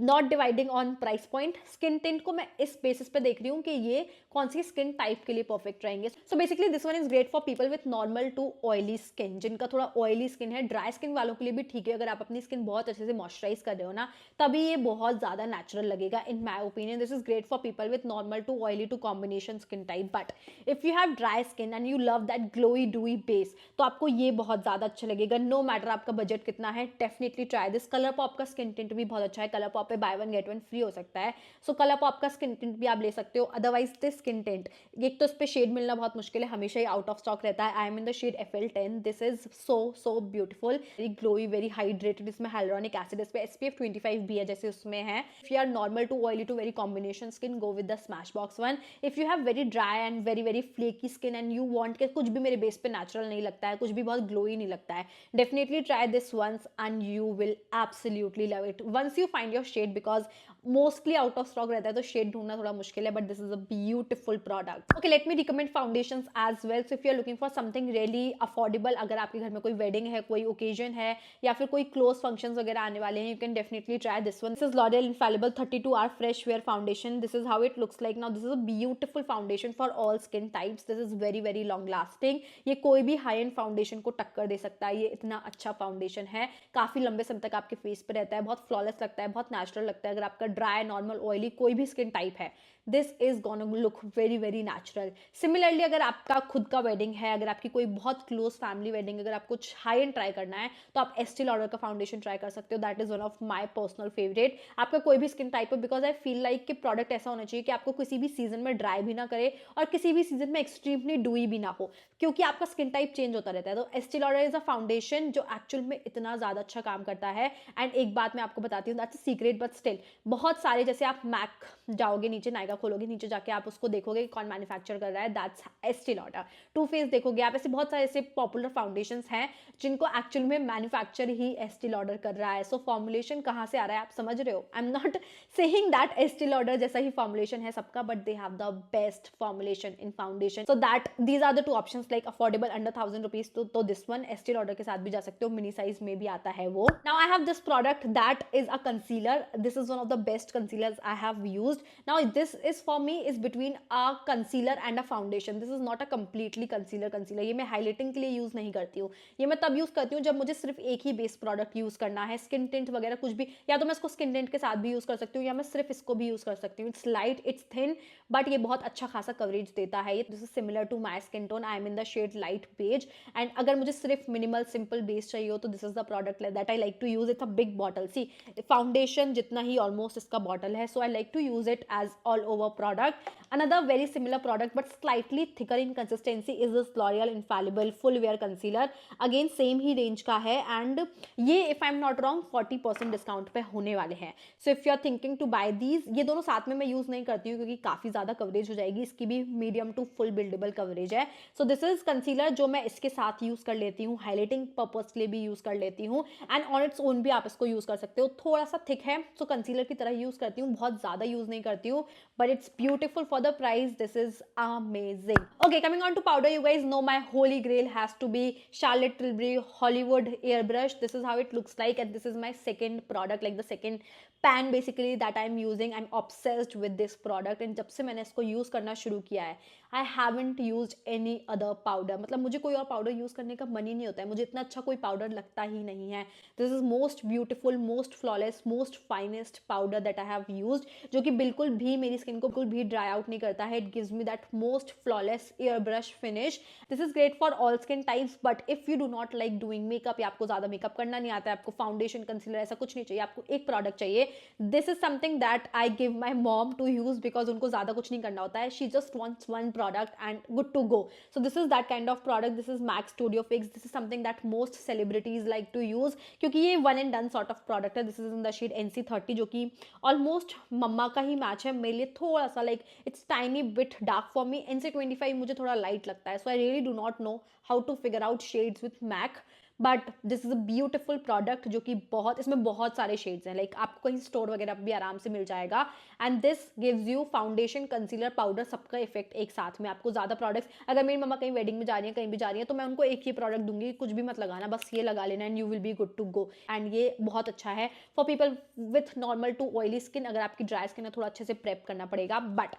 not dividing on price point, skin tint को मैं इस basis पे देख रही हूँ कि ये कौन सी skin type के लिए perfect रहेंगे. So basically this one is great for people with normal to oily skin, जिनका थोड़ा oily skin है. dry skin वालों के लिए भी ठीक है, अगर आप अपनी skin बहुत अच्छे से moisturize कर रहे हो ना, तभी ये बहुत ज़्यादा natural लगेगा. In my opinion this is great for people with normal to oily to combination skin type. But if you have dry skin and you love that glowy dewy base, तो आपको ये बहुत ज़्यादा अच्छा लगेगा. नो मैटर आपका budget कितना है, definitely try this. Colour pop का स्किन टिंट भी बहुत अच्छा है. कलर पॉप पे buy one get one free हो सकता है. सो कलर पॉप का स्किन टिंट भी आप ले सकते हो. अदरवाइज दिस स्किन टिंट, एक तो इस पर शेड मिलना बहुत मुश्किल है, हमेशा ही आउट ऑफ स्टॉक रहता है. I am in the shade FL10. This is so beautiful, very glowy, very hydrated. इसमें हाइलुरोनिक एसिड, इस पर SPF 25 भी है जैसे उसमें है. If you are normal to oily to very combination skin, go with the Smashbox one. If you have very dry and very flaky skin and you want के कुछ भी मेरे बेस पे नेचुरल नहीं लगता है, कुछ भी बहुत ग्लोई नहीं लगता है, definitely try this once and you will absolutely love it once you find your shade, because mostly out of stock रहता है तो शेड ढूंढना थोड़ा मुश्किल है. But this is a beautiful product. Okay, let me recommend foundations as well. So if you are looking for something really affordable, अगर आपके घर में कोई वेडिंग है, कोई ओकेजन है, या फिर कोई क्लोज फंक्शंस वगैरह आने वाले हैं, you can definitely try this one. This is L'Oreal Infallible 32 Hour Fresh Wear Foundation. This is how it looks like. Now this is a beautiful foundation for all skin types. This is very long lasting. ये कोई भी high and foundation को टक्कर दे सकता है. ये इतना अच्छा फाउंडेशन है, काफी लंबे समय तक आपके फेस पे रहता है, बहुत फ्लॉलेस लगता है, बहुत नेचुरल लगता है. अगर आपका ड्राई, नॉर्मल, ऑयली, कोई भी स्किन टाइप है, this is gonna look very very natural. Similarly अगर आपका खुद का वेडिंग है, अगर आपकी कोई बहुत क्लोज फैमिली वेडिंग, अगर आप कुछ हाई एंड ट्राई करना है तो आप एस्टी लॉडर का फाउंडेशन ट्राई कर सकते हो। That is one of my personal favourite. आपका कोई भी स्किन टाइप हो, बिकॉज आई फील लाइक कि प्रोडक्ट ऐसा होना चाहिए कि आपको किसी भी सीजन में ड्राई भी ना करे और किसी भी सीजन में एक्सट्रीमली डूई भी ना हो, क्योंकि आपका स्किन टाइप चेंज होता रहता है। तो Estee Lauder is a foundation जो एक्चुअल में इतना ज्यादा अच्छा काम करता है। एंड एक बात मैं आपको बताती हूँ, that's a secret but still, बहुत सारे, जैसे आप मैक जाओगे, नीचे नायका खोलोगे, नीचे जाके आप उसको देखोगे कौन मैन्युफैक्चर कर रहा है, that's Estee Lauder. Too Faced देखोगे आप, ऐसे बहुत सारे ऐसे पॉपुलर फाउंडेशंस हैं जिनको एक्चुअल में मैन्युफैक्चर ही एस्टी लॉडर कर रहा है। सो फॉर्मुलेशन कहाँ से आ रहा है आप समझ रहे हो। I am not saying that Estee Lauder जैसा ही फॉर्मुलेशन है सबका, but they have the best formulation in foundation. So that these are the two options, like affordable under 1000 rupees, तो दिस वन एस्टी लॉडर के साथ भी जा सकते हो, मिनी साइज में भी आता है वो। Now I have this product that is a concealer. This is one of the best concealers I have used. Now this is for me is between a concealer and a foundation. This is not a completely concealer. ये मैं highlighting के लिए use नहीं करती हूँ, ये मैं तब यूज करती हूँ जब मुझे सिर्फ एक ही बेस प्रोडक्ट यूज करना है, स्किन टिंट वगैरह कुछ भी, या तो मैं इसको स्किन टिंट के साथ भी यूज कर सकती हूँ या मैं सिर्फ इसको भी यूज कर सकती हूँ। It's light, it's thin, but ये बहुत अच्छा खासा कवरेज देता है। ये this is similar to my skin tone. I am in the shade light beige, and अगर मुझे सिर्फ मिनिमल सिंपल बेस चाहिए हो तो this is the product that I like to use. It's a big bottle, see foundation जितना ही almost इसका bottle है, so I like to use it as all over product. Another very similar product but slightly thicker in consistency is this L'Oreal Infallible Full Wear Concealer. Again same he range का है, and ये if I'm not wrong 40% discount पे होने वाले हैं। So if you are thinking to buy these, ये दोनों साथ में मैं यूज नहीं करती हूँ क्योंकि काफी ज्यादा कवरेज हो जाएगी, इसकी भी medium to full buildable coverage है। सो दिस इज कंसीलर जो मैं इसके साथ यूज कर लेती हूँ, हाईलाइटिंग पर्पज के लिए भी यूज कर लेती हूँ, एंड ऑन इट्स ओन भी आप इसको यूज कर सकते हो। थोड़ा सा थिक है, सो कंसीलर की तरह यूज करती हूँ, बहुत ज्यादा यूज नहीं करती हूँ, but it's beautiful for the price. This is amazing. Okay, coming on to powder, you guys know my holy grail has to be Charlotte Tilbury Hollywood Airbrush. This is how it looks like, and this is my second product, like the second pan basically that I'm using. I'm obsessed with this product, and जब से मैंने इसको use करना शुरू किया है, I haven't used any other powder. मतलब मुझे कोई और पाउडर यूज करने का मन ही नहीं होता है, मुझे इतना अच्छा कोई पाउडर लगता ही नहीं है। This is most beautiful, most flawless, most finest powder that I have used, जो कि बिल्कुल भी मेरी स्किन को बिल्कुल भी ड्राई आउट नहीं करता है। It gives me that most flawless air brush finish. This is great for all skin types, but if you do not like doing makeup, या आपको ज्यादा मेकअप करना नहीं आता है, आपको फाउंडेशन कंसीलर ऐसा कुछ नहीं चाहिए, आपको एक प्रोडक्ट चाहिए, this is something that I give my mom to use, because उनको ज्यादा कुछ नहीं करना होता है। She just wants one product and good to go. So this is that kind of product. This is MAC Studio Fix. This is something that most celebrities like to use, क्योंकि ये one and done sort of product है। This is in the shade NC30, जो कि almost मम्मा का ही match है मेरे लिए। थोड़ा सा like it's tiny bit dark for me. NC25 मुझे थोड़ा light लगता है, so I really do not know how to figure out shades with MAC. But this is a beautiful product, जो कि बहुत, इसमें बहुत सारे शेड्स हैं, लाइक आपको कहीं स्टोर वगैरह भी आराम से मिल जाएगा। And this gives you foundation, concealer, powder, सबका इफेक्ट एक साथ में। आपको ज्यादा प्रोडक्ट्स, अगर मेरी मम्मा कहीं वेडिंग में जा रही है, कहीं भी जा रही है, तो मैं उनको एक ही प्रोडक्ट दूंगी, कुछ भी मत लगाना, बस ये लगा लेना and you will be good to go. And ये बहुत अच्छा है for people with normal to oily skin. अगर आपकी ड्राई स्किन है, थोड़ा अच्छे से प्रेप करना पड़ेगा, बट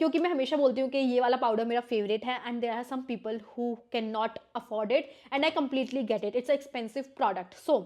क्योंकि मैं हमेशा बोलती हूँ कि ये वाला पाउडर मेरा फेवरेट है, and there are some people who can not afford it, and I completely get it. It's expensive product. So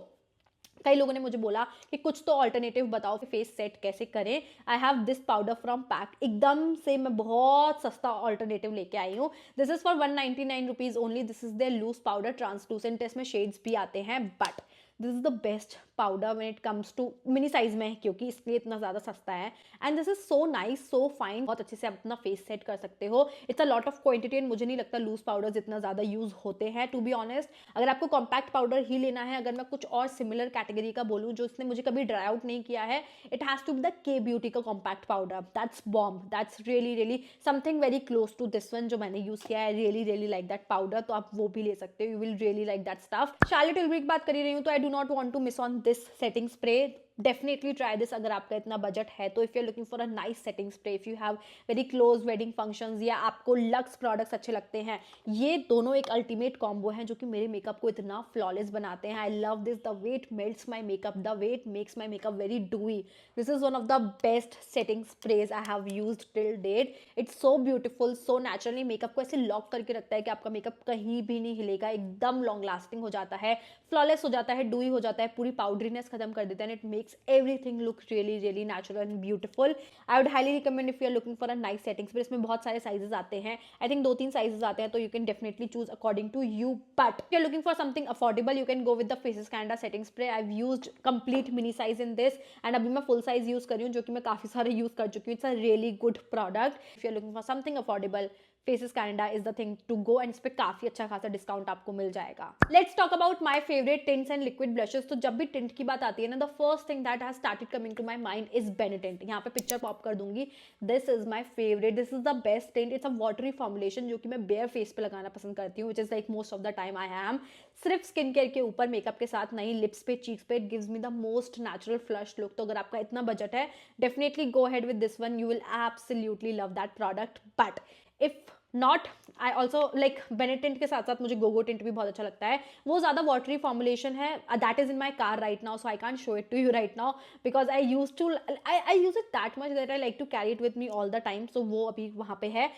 कई लोगों ने मुझे बोला कि कुछ तो ऑल्टरनेटिव बताओ कि फेस सेट कैसे करें। I have this powder from PAC, एकदम से मैं बहुत सस्ता ऑल्टरनेटिव लेके आई हूँ। This is for 199 rupees only. This is their loose powder, translucent, इसमें शेड्स भी आते हैं, but this is the best powder when it comes to mini size में, क्योंकि इसलिए इतना ज्यादा सस्ता है। And this is so nice, so fine, बहुत अच्छे से आप अपना फेस सेट कर सकते हो। It's a lot of quantity, and मुझे नहीं लगता लूज पाउडर्स इतना ज्यादा यूज होते हैं, टू बी ऑनेस्ट। अगर आपको कॉम्पैक्ट पाउडर ही लेना है, अगर मैं कुछ और सिमिलर कैटेगरी का बोलूँ जो इसने मुझे कभी ड्राई आउट नहीं किया है, it has to be the Kay beauty का compact powder. That's bomb, that's really really something very close to this one जो मैंने यूज किया है। Really really like that powder, तो आप वो भी ले सकते हो, you will really like that stuff. Charlotte Tilbury की बात कर ही रही हूँ, तो I do not want to miss on this setting spray. Definitely try this अगर आपका इतना बजट है तो। If you are looking for a nice setting spray, if you have very close wedding functions, या आपको लक्स प्रोडक्ट्स अच्छे लगते हैं, ये दोनों एक अल्टीमेट कॉम्बो है जो कि मेरे मेकअप को इतना फ्लॉलेस बनाते हैं। I love this, the way it melts my makeup, the way it makes my makeup very dewy. This is one of the best setting sprays I have used till date. It's so beautiful, so naturally makeup को ऐसे lock करके रखता है कि आपका makeup कहीं भी नहीं हिलेगा, एकदम लॉन्ग लास्टिंग हो जाता है, फ्लॉलेस हो जाता है, डूई हो जाता है, पूरी पाउडरीनेस खत्म कर देता है, and it makes makes everything look really really natural and beautiful. I would highly recommend if you are looking for a nice settings, पर इसमें बहुत सारे sizes आते हैं, I think 2-3 sizes आते हैं, तो you can definitely choose according to you. But if you're looking for something affordable, you can go with the Faces Canada setting spray. I've used complete mini size in this and अभी मैं full size use कर रही हूँ, जो कि मैं काफ़ी सारे use कर चुकी हूँ. It's a really good product. If you're looking for something affordable, Faces Canada is the thing to go and इस पे काफ़ी अच्छा खासा डिस्काउंट आपको मिल जाएगा. Let's talk about my favorite tints and liquid blushes. तो जब भी tint की बात आती है ना, the first thing that has started coming to my mind is Benetint. यहाँ पे पिक्चर पॉप कर दूंगी. This is my favorite. This is the best tint. It's a watery formulation जो कि मैं bare face पे लगाना पसंद करती हूँ, which is like most of the time I am. सिर्फ स्किन केयर के ऊपर, मेकअप के साथ नहीं, लिप्स पे, चीक्स पे. It gives me the most natural flush look. तो अगर आपका इतना बजट है, definitely go ahead with this one. You will absolutely love that product. But if not, I also like Benetint के साथ साथ मुझे गोगो टिंट भी बहुत अच्छा लगता है. वो ज़्यादा वाटरी फॉर्मुलेशन है. That is in my car right now, so I can show it to you right now because I use it that much that I like to carry it with me all the time. So वो अभी वहाँ पे है.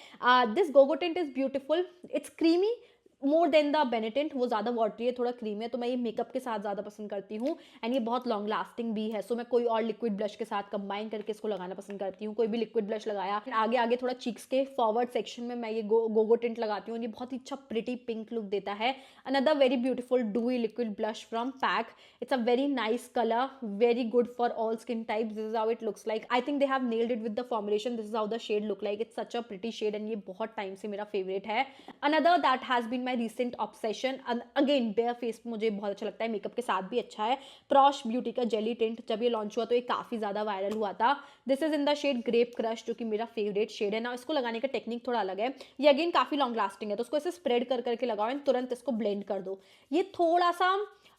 This GoGo tint is beautiful. It's creamy more than the Benetint. वो ज़्यादा watery है, थोड़ा cream है, तो मैं ये मेकअप के साथ ज़्यादा पसंद करती हूँ. एंड ये बहुत लॉन्ग लास्टिंग भी है. सो मैं कोई और लिक्विड ब्लश के साथ कंबाइन करके इसको लगाना पसंद करती हूँ. कोई भी लिक्विड ब्लश लगाया, आगे आगे थोड़ा चीक्स के फॉरवर्ड सेक्शन में मैं ये गोगो टिंट लगाती हूँ. ये बहुत ही अच्छा प्रिटी पिंक लुक देता है. Another very beautiful dewy liquid blush from PAC. It's a very nice colour, very good for all skin types. This is how it looks like. I think they have nailed it with the formulation. This is how the shade look like. It's such a pretty shade and ये बहुत time से मेरा favourite है. Another that has been my recent obsession. Again bare face पे मुझे बहुत अच्छा लगता है, मेकअप के साथ भी अच्छा है. प्रॉश ब्यूटी का जेली टिंट. जब ये लॉन्च हुआ तो ये काफी ज्यादा वायरल हुआ था. This is in the shade grape crush, जो कि मेरा फेवरेट शेड है ना. इसको लगाने का टेक्निक थोड़ा अलग है. ये अगेन काफी लॉन्ग लास्टिंग है, तो उसको ऐसे स्प्रेड कर करके लगाओ एंड तुरंत इसको ब्लेंड कर दो. ये थोड़ा सा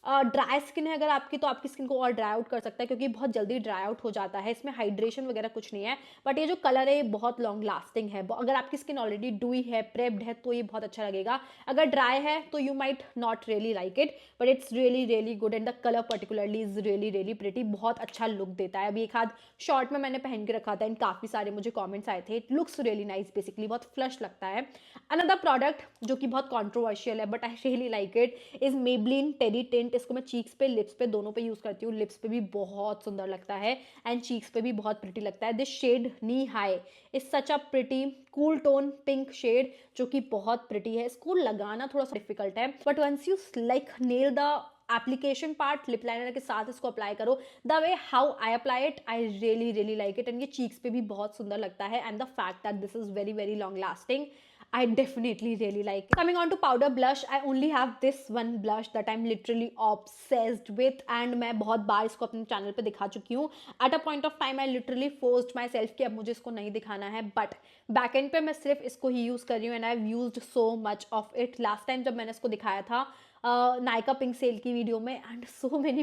ड्राई स्किन है अगर आपकी, तो आपकी स्किन को और ड्राई आउट कर सकता है, क्योंकि बहुत जल्दी ड्राई आउट हो जाता है. इसमें हाइड्रेशन वगैरह कुछ नहीं है, बट ये जो कलर है ये बहुत लॉन्ग लास्टिंग है. अगर आपकी स्किन ऑलरेडी डूई है, प्रेप्ड है, तो ये बहुत अच्छा लगेगा. अगर ड्राई है तो you might not really like it, but it's really really good and the colour particularly is really really pretty. बहुत अच्छा लुक देता है. अभी एक हाथ शॉर्ट में मैंने पहन के रखा था एंड काफी सारे मुझे कॉमेंट्स आए थे. It looks really nice. Basically बहुत फ्लश लगता है. अनदर प्रोडक्ट जो कि बहुत कॉन्ट्रोवर्शियल है, but I really like it, is Maybelline Teddy Tint. इसको मैं चीक्स पे, लिप्स पे, दोनों पे यूज करती हूँ. लिप्स पे भी बहुत सुंदर लगता है एंड चीक्स पे भी बहुत प्रिटी लगता है. This shade knee high is such a pretty cool tone pink shade, जो कि बहुत प्रिटी है. इसको लगाना थोड़ा सा डिफिकल्ट है, but once you like nail the application part, lip liner के साथ इसको अप्लाई करो. The way how I apply it, I really really like it. And ये चीक्स पे भी बहुत सुंदर लगता है. And the fact that this is very very long lasting, I definitely really like it. Coming on to powder blush, I only have this one blush that I'm literally obsessed with and मैं बहुत बार इसको अपने channel पे दिखा चुकी हूँ. At a point of time I literally forced myself कि अब मुझे इसको नहीं दिखाना है, but बैक एंड पे मैं सिर्फ इसको ही यूज़ कर रही हूँ. And I used so much of it. Last time जब मैंने इसको दिखाया था नायका पिंक सेल की वीडियो में, and so many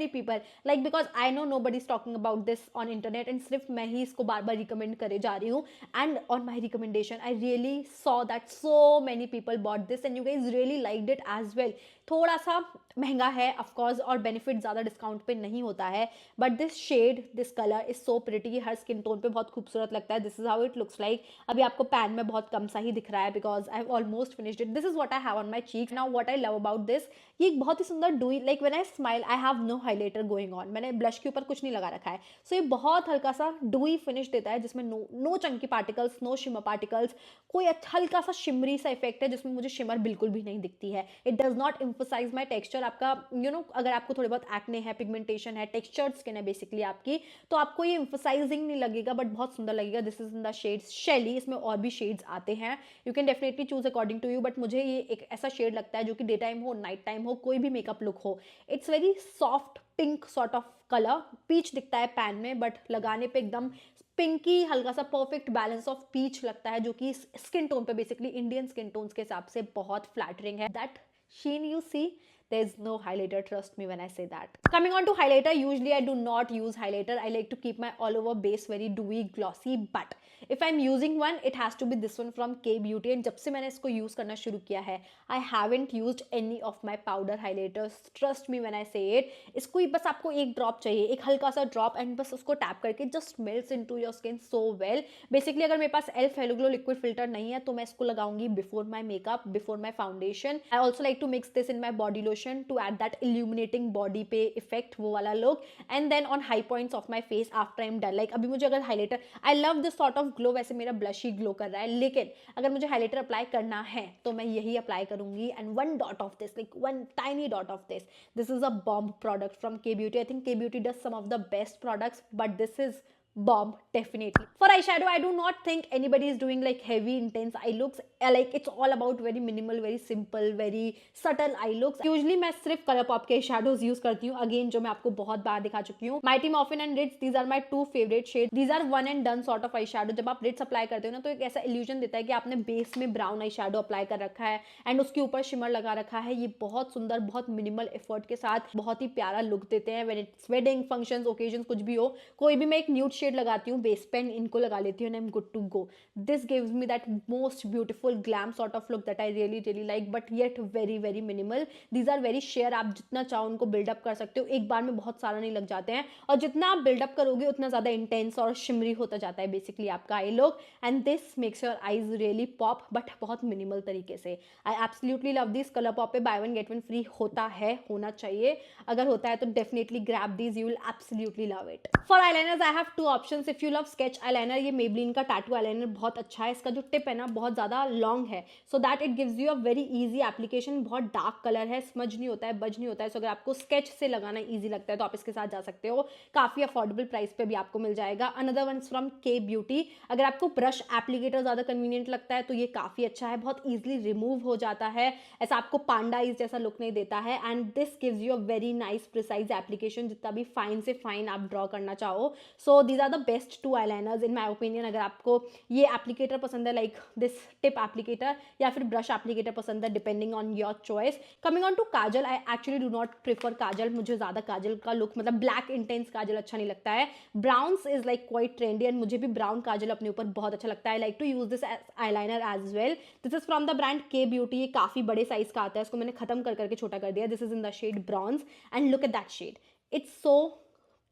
people like, because I know nobody is talking about this on internet and सिर्फ मैं ही इसको बार बार रिकमेंड करे जा रही हूँ. And on my recommendation I really saw that so many people bought this and you guys really liked it as well. थोड़ा सा महंगा है ऑफकोर्स और बेनिफिट ज़्यादा डिस्काउंट पे नहीं होता है, but this shade, this colour is so pretty. हर स्किन टोन पे बहुत खूबसूरत लगता है. This is how it looks like. अभी आपको पैन में बहुत कम सा ही दिख रहा है because I have almost finished it. This is what I have on my cheek now. What I love about this, ये एक बहुत ही सुंदर dewy, like when I smile I have no highlighter going on. मैंने blush के ऊपर कुछ नहीं लगा रखा है, सो ये बहुत हल्का सा डूई फिनिश देता है, जिसमें no chunky particles, no shimmer particles. कोई हल्का सा शिमरी सा इफेक्ट है जिसमें मुझे शिमर बिल्कुल भी नहीं दिखती है. It does not emphasise my texture. आपका अगर आपको थोड़े बहुत एक्ने है, पिगमेंटेशन है, टेक्सचर्ड स्किन है बेसिकली आपकी, तो आपको ये एम्फसाइजिंग नहीं लगेगा, बट बहुत सुंदर लगेगा. This is in the shade Shelly. इसमें और भी शेड्स आते हैं. You can definitely choose according to you, but मुझे ये एक ऐसा शेड लगता है जो कि डे टाइम हो, नाइट टाइम हो, कोई भी मेकअप लुक हो. It's very soft pink sort of colour. Peach दिखता है पैन में, बट लगाने पे एकदम पिंकी, हल्का सा परफेक्ट बैलेंस ऑफ पीच लगता है, जो कि स्किन टोन पे, बेसिकली इंडियन स्किन टोन्स के हिसाब से बहुत फ्लैटरिंग है. That sheen you see, there's no highlighter, trust me when I say that. Coming on to highlighter, usually I do not use highlighter. I like to keep my all over base very dewy, glossy, but if I'm using one, it has to be this one from K Beauty. And जब से मैंने इसको use करना शुरू किया है, I haven't used any of my powder highlighters. Trust me when I say it. इसको ही बस आपको एक ड्रॉप चाहिए, एक हल्का सा ड्रॉप, एंड बस उसको टैप करके just melts into your skin so well. Basically अगर मेरे पास elf halo glow liquid filter नहीं है, तो मैं इसको लगाऊंगी before my makeup, before my foundation. I also like to mix this in my body lotion lotion to add that illuminating body पे इफेक्ट, वो वाला लुक. And then on high points of my face after I am done, like अभी मुझे अगर highlighter, I love this sort of glow, वैसे मेरा blush ही glow कर रहा है, लेकिन अगर मुझे हाईलाइटर अप्लाई करना है तो मैं यही अप्लाई करूंगी. And one dot of this, like one tiny dot of this is a bomb product from K Beauty. I think K Beauty does some of the best products, but this is bomb definitely. For eyeshadow, I do not think anybody is doing like heavy intense eye looks. Like it's all about very minimal, very simple, very subtle eye looks. Usually मैं सिर्फ ColourPop के shadows use करती हूँ, again जो मैं आपको बहुत बार दिखा चुकी हूँ. Mighty Morphin and Ritz, these are my two favorite shades. These are one and done sort of eyeshadow. जब आप Ritz अप्लाई करते हो ना तो एक ऐसा illusion देता है कि आपने बेस में ब्राउन eyeshadow अप्लाई कर रखा है एंड उसके ऊपर शिमर लगा रखा है. ये बहुत सुंदर, बहुत मिनिमल एफर्ट के साथ बहुत ही प्यारा लुक देते हैं. When it's wedding, functions, occasions, कुछ भी हो, कोई भी मैं एक न्यूड शेड लगाती हूँ, बेस पेन इनको लगा लेती हूँ, and I'm good to go. This gives me that most beautiful glam sort of look that I really really like, but yet very very minimal. These are very sheer. आप जितना चाहो उनको buildup कर सकते हो, एक बार में बहुत सारा नहीं लग जाते हैं, और जितना आप बिल्डअप करोगे उतना ज़्यादा इंटेंस और शिमरी होता जाता है बेसिकली आपका I look. And this makes your eyes really pop, but बहुत मिनिमल तरीके से. आई एब्सोल्युटली लव दिस. ColourPop पे buy one get one free होता है, होना चाहिए. अगर होता है तो definitely grab these, you will absolutely love it. For eyeliners I have two options. If you love sketch eyeliner, ये Maybelline का टैटू आईलाइनर बहुत अच्छा है. इसका जो टिप है ना बहुत ज़्यादा लॉन्ग है, so that it gives you a very easy application. बहुत डार्क कलर है, स्मज नहीं होता है, बज नहीं होता है. सो अगर आपको स्केच से लगाना ईजी लगता है तो आप इसके साथ जा सकते हो. काफ़ी अफोर्डेबल प्राइस पे भी आपको मिल जाएगा. Another one from K Beauty. अगर आपको ब्रश एप्लीकेटर ज़्यादा कन्वीनियंट लगता है तो ये काफ़ी अच्छा है, बहुत ईजिली रिमूव हो जाता है, ऐसा आपको पांडा आइज जैसा लुक नहीं देता है. And this gives you a very nice precise application, जितना भी फाइन से फाइन आप ड्रॉ करना चाहो. So these are the best two eyeliners in my opinion. अगर आपको ये एप्लीकेटर पसंद है, लाइक दिस टिप एप्लीकेटर, या फिर ब्रश एप्लीकेटर पसंद है, depending on your choice. Coming on to kajal, I actually do not prefer kajal. मुझे ज़्यादा काजल का लुक, मतलब ब्लैक इंटेंस काजल अच्छा नहीं लगता है. Browns is like quite trendy, and मुझे भी ब्राउन काजल अपने ऊपर बहुत अच्छा लगता है. I like to use this eyeliner as well. This is from the brand K Beauty. ये काफ़ी बड़े साइज का आता है, इसको मैंने खत्म कर करके छोटा कर दिया. This is in the shade bronze, and look at that shade. It's so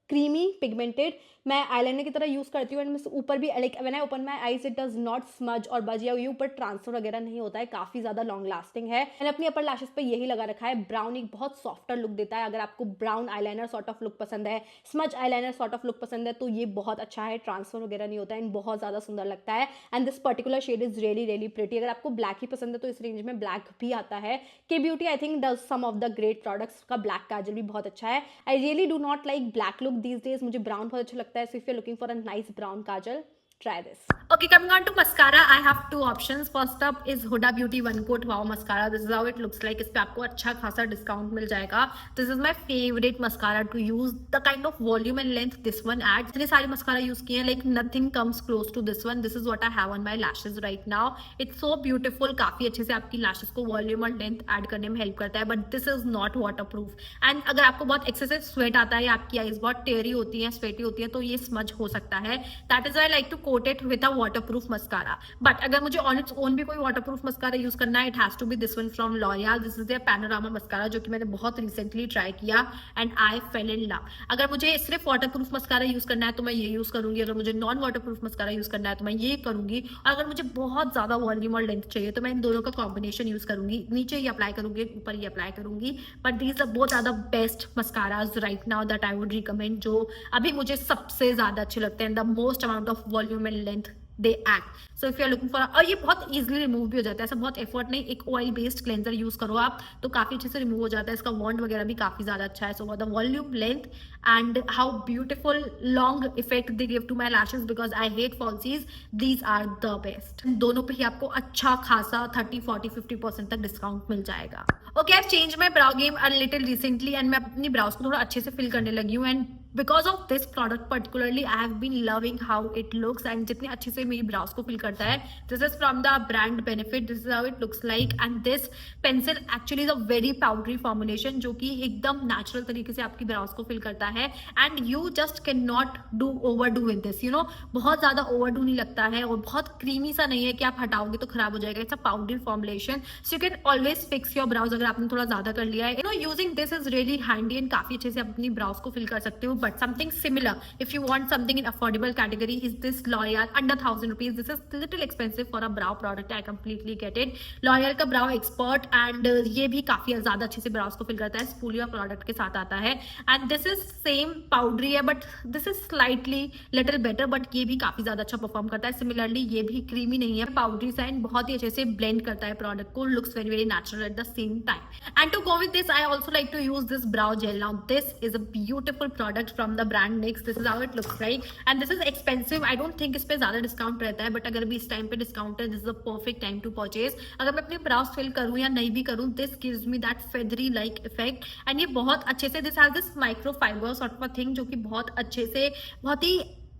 creamy pigmented. मैं आईलाइनर की तरह यूज़ करती हूँ, एंड ऊपर भी like when I open my eyes it does not smudge और बज, या ये ऊपर ट्रांसफर वगैरह नहीं होता है. काफ़ी ज़्यादा लॉन्ग लास्टिंग है. मैंने अपनी अपर लैशेस पे यही लगा रखा है. ब्राउन एक बहुत सॉफ्टर लुक देता है. अगर आपको brown eyeliner sort of look पसंद है, smudge eyeliner sort of look पसंद है, तो ये बहुत अच्छा है. ट्रांसफर वगैरह नहीं होता है, एंड बहुत ज़्यादा सुंदर लगता है. And this particular shade is really really pretty. अगर आपको ब्लैक ही पसंद है तो इस रेंज में ब्लैक भी आता है. K Beauty I think does some of the great products. का ब्लैक काजल भी बहुत अच्छा है. I really do not like black look these days. मुझे ब्राउन बहुत अच्छा लगता है. So if you looking for a nice brown kajal, try this. Okay, coming on to mascara, I have two options. First up is Huda Beauty One Coat Wow Mascara. This is how it looks like. इस पे आपको अच्छा खासा discount मिल जाएगा. This is my favorite mascara to use. The kind of volume and length this one adds. इतने सारे mascara use किए हैं, like nothing comes close to this one. This is what I have on my lashes right now. It's so beautiful. काफी अच्छे से आपकी lashes को volume और length add करने में help करता है. But this is not waterproof. And अगर आपको बहुत excessive sweat आता है या आपकी eyes बहुत teary होती हैं, sweaty होती हैं, तो ये smudge हो सकता है. That is why I like to coat it with a waterproof mascara. But अगर मुझे on its own भी कोई waterproof mascara यूज करना है, it has to be this one from L'Oreal. This is their Panorama mascara, जो कि मैंने बहुत recently try किया and I fell in love. अगर मुझे सिर्फ waterproof mascara यूज करना है तो मैं ये यूज करूंगी. अगर मुझे non waterproof mascara यूज करना है तो मैं ये करूंगी. और अगर मुझे बहुत ज्यादा वॉल्यूम और लेंथ चाहिए तो मैं इन दोनों का कॉम्बिनेशन यूज करूंगी. नीचे ये अप्लाई करूंगी, ऊपर ये अप्लाई करूंगी. But these are both are the best mascaras right now that I would recommend, जो अभी मुझे सबसे ज्यादा अच्छे लगते हैं. The most amount of volume and length they act. So if you are looking for, और ये बहुत इजीली रिमूव भी हो जाता है. ऐसा बहुत एफर्ट नहीं. एक ऑयल बेस्ड क्लेंजर यूज करो आप तो काफी अच्छे से रिमूव हो जाता है. इसका वॉन्ड वगैरह भी काफी ज्यादा अच्छा है. So the volume, length and how beautiful long effect they give to my lashes, because I hate falsies, these are the best. दोनों पे ही आपको अच्छा खासा 30-40-50% तक डिस्काउंट मिल जाएगा. Okay, I have change my brow game a little recently, and मैं अपनी browse को थोड़ा अच्छे से फिल करने लगी हूँ. And because of this product particularly I have been loving how it looks, and जितने अच्छे से मेरी ब्राउज को फिल करता है. This is from the brand Benefit. This is how it looks like. And this pencil actually is a very powdery formulation, जो कि एकदम नेचुरल तरीके से आपकी ब्राउज को फिल करता है. And you just can not do over do with this, you know. बहुत ज्यादा ओवर डू नहीं लगता है, और बहुत क्रीमी सा नहीं है कि आप हटाओगे तो खराब हो जाएगा. It's a powdery formulation, so you can always fix your browse. अगर आपने थोड़ा ज्यादा कर लिया है, you know, using this is really handy, and काफी अच्छे से आप अपनी ब्राउज को फिल कर सकते हो. but something similar, if you want something in affordable category, is this L'Oreal under 1000 rupees. This is little expensive for a brow product, I completely get it. L'Oreal का brow expert and ये भी काफी ज्यादा अच्छे से brows को fill करता है, Spoolia product के साथ आता है, and this is same powdery है, but this is slightly little better, but ये भी काफी ज्यादा अच्छा परफॉर्म करता है. सिमिलरली ये भी क्रीमी नहीं है, पाउडरी सा, एंड बहुत ही अच्छे से ब्लेंड करता है प्रोडक्ट को, looks very very natural at the same time. And to go with this, I also like to use this brow gel. Now this is a beautiful product from the brand NYX. This is how it looks like, and this is expensive. I don't think इस पे ज्यादा discount रहता है, but अगर भी इस time पे discount है, this is the perfect time to purchase. अगर मैं अपने ब्राउज फिल करूँ या नहीं भी करूँ, this gives me that feathery like effect, and ये बहुत अच्छे से, this has this micro fibre sort of thing, जो कि बहुत अच्छे से, बहुत ही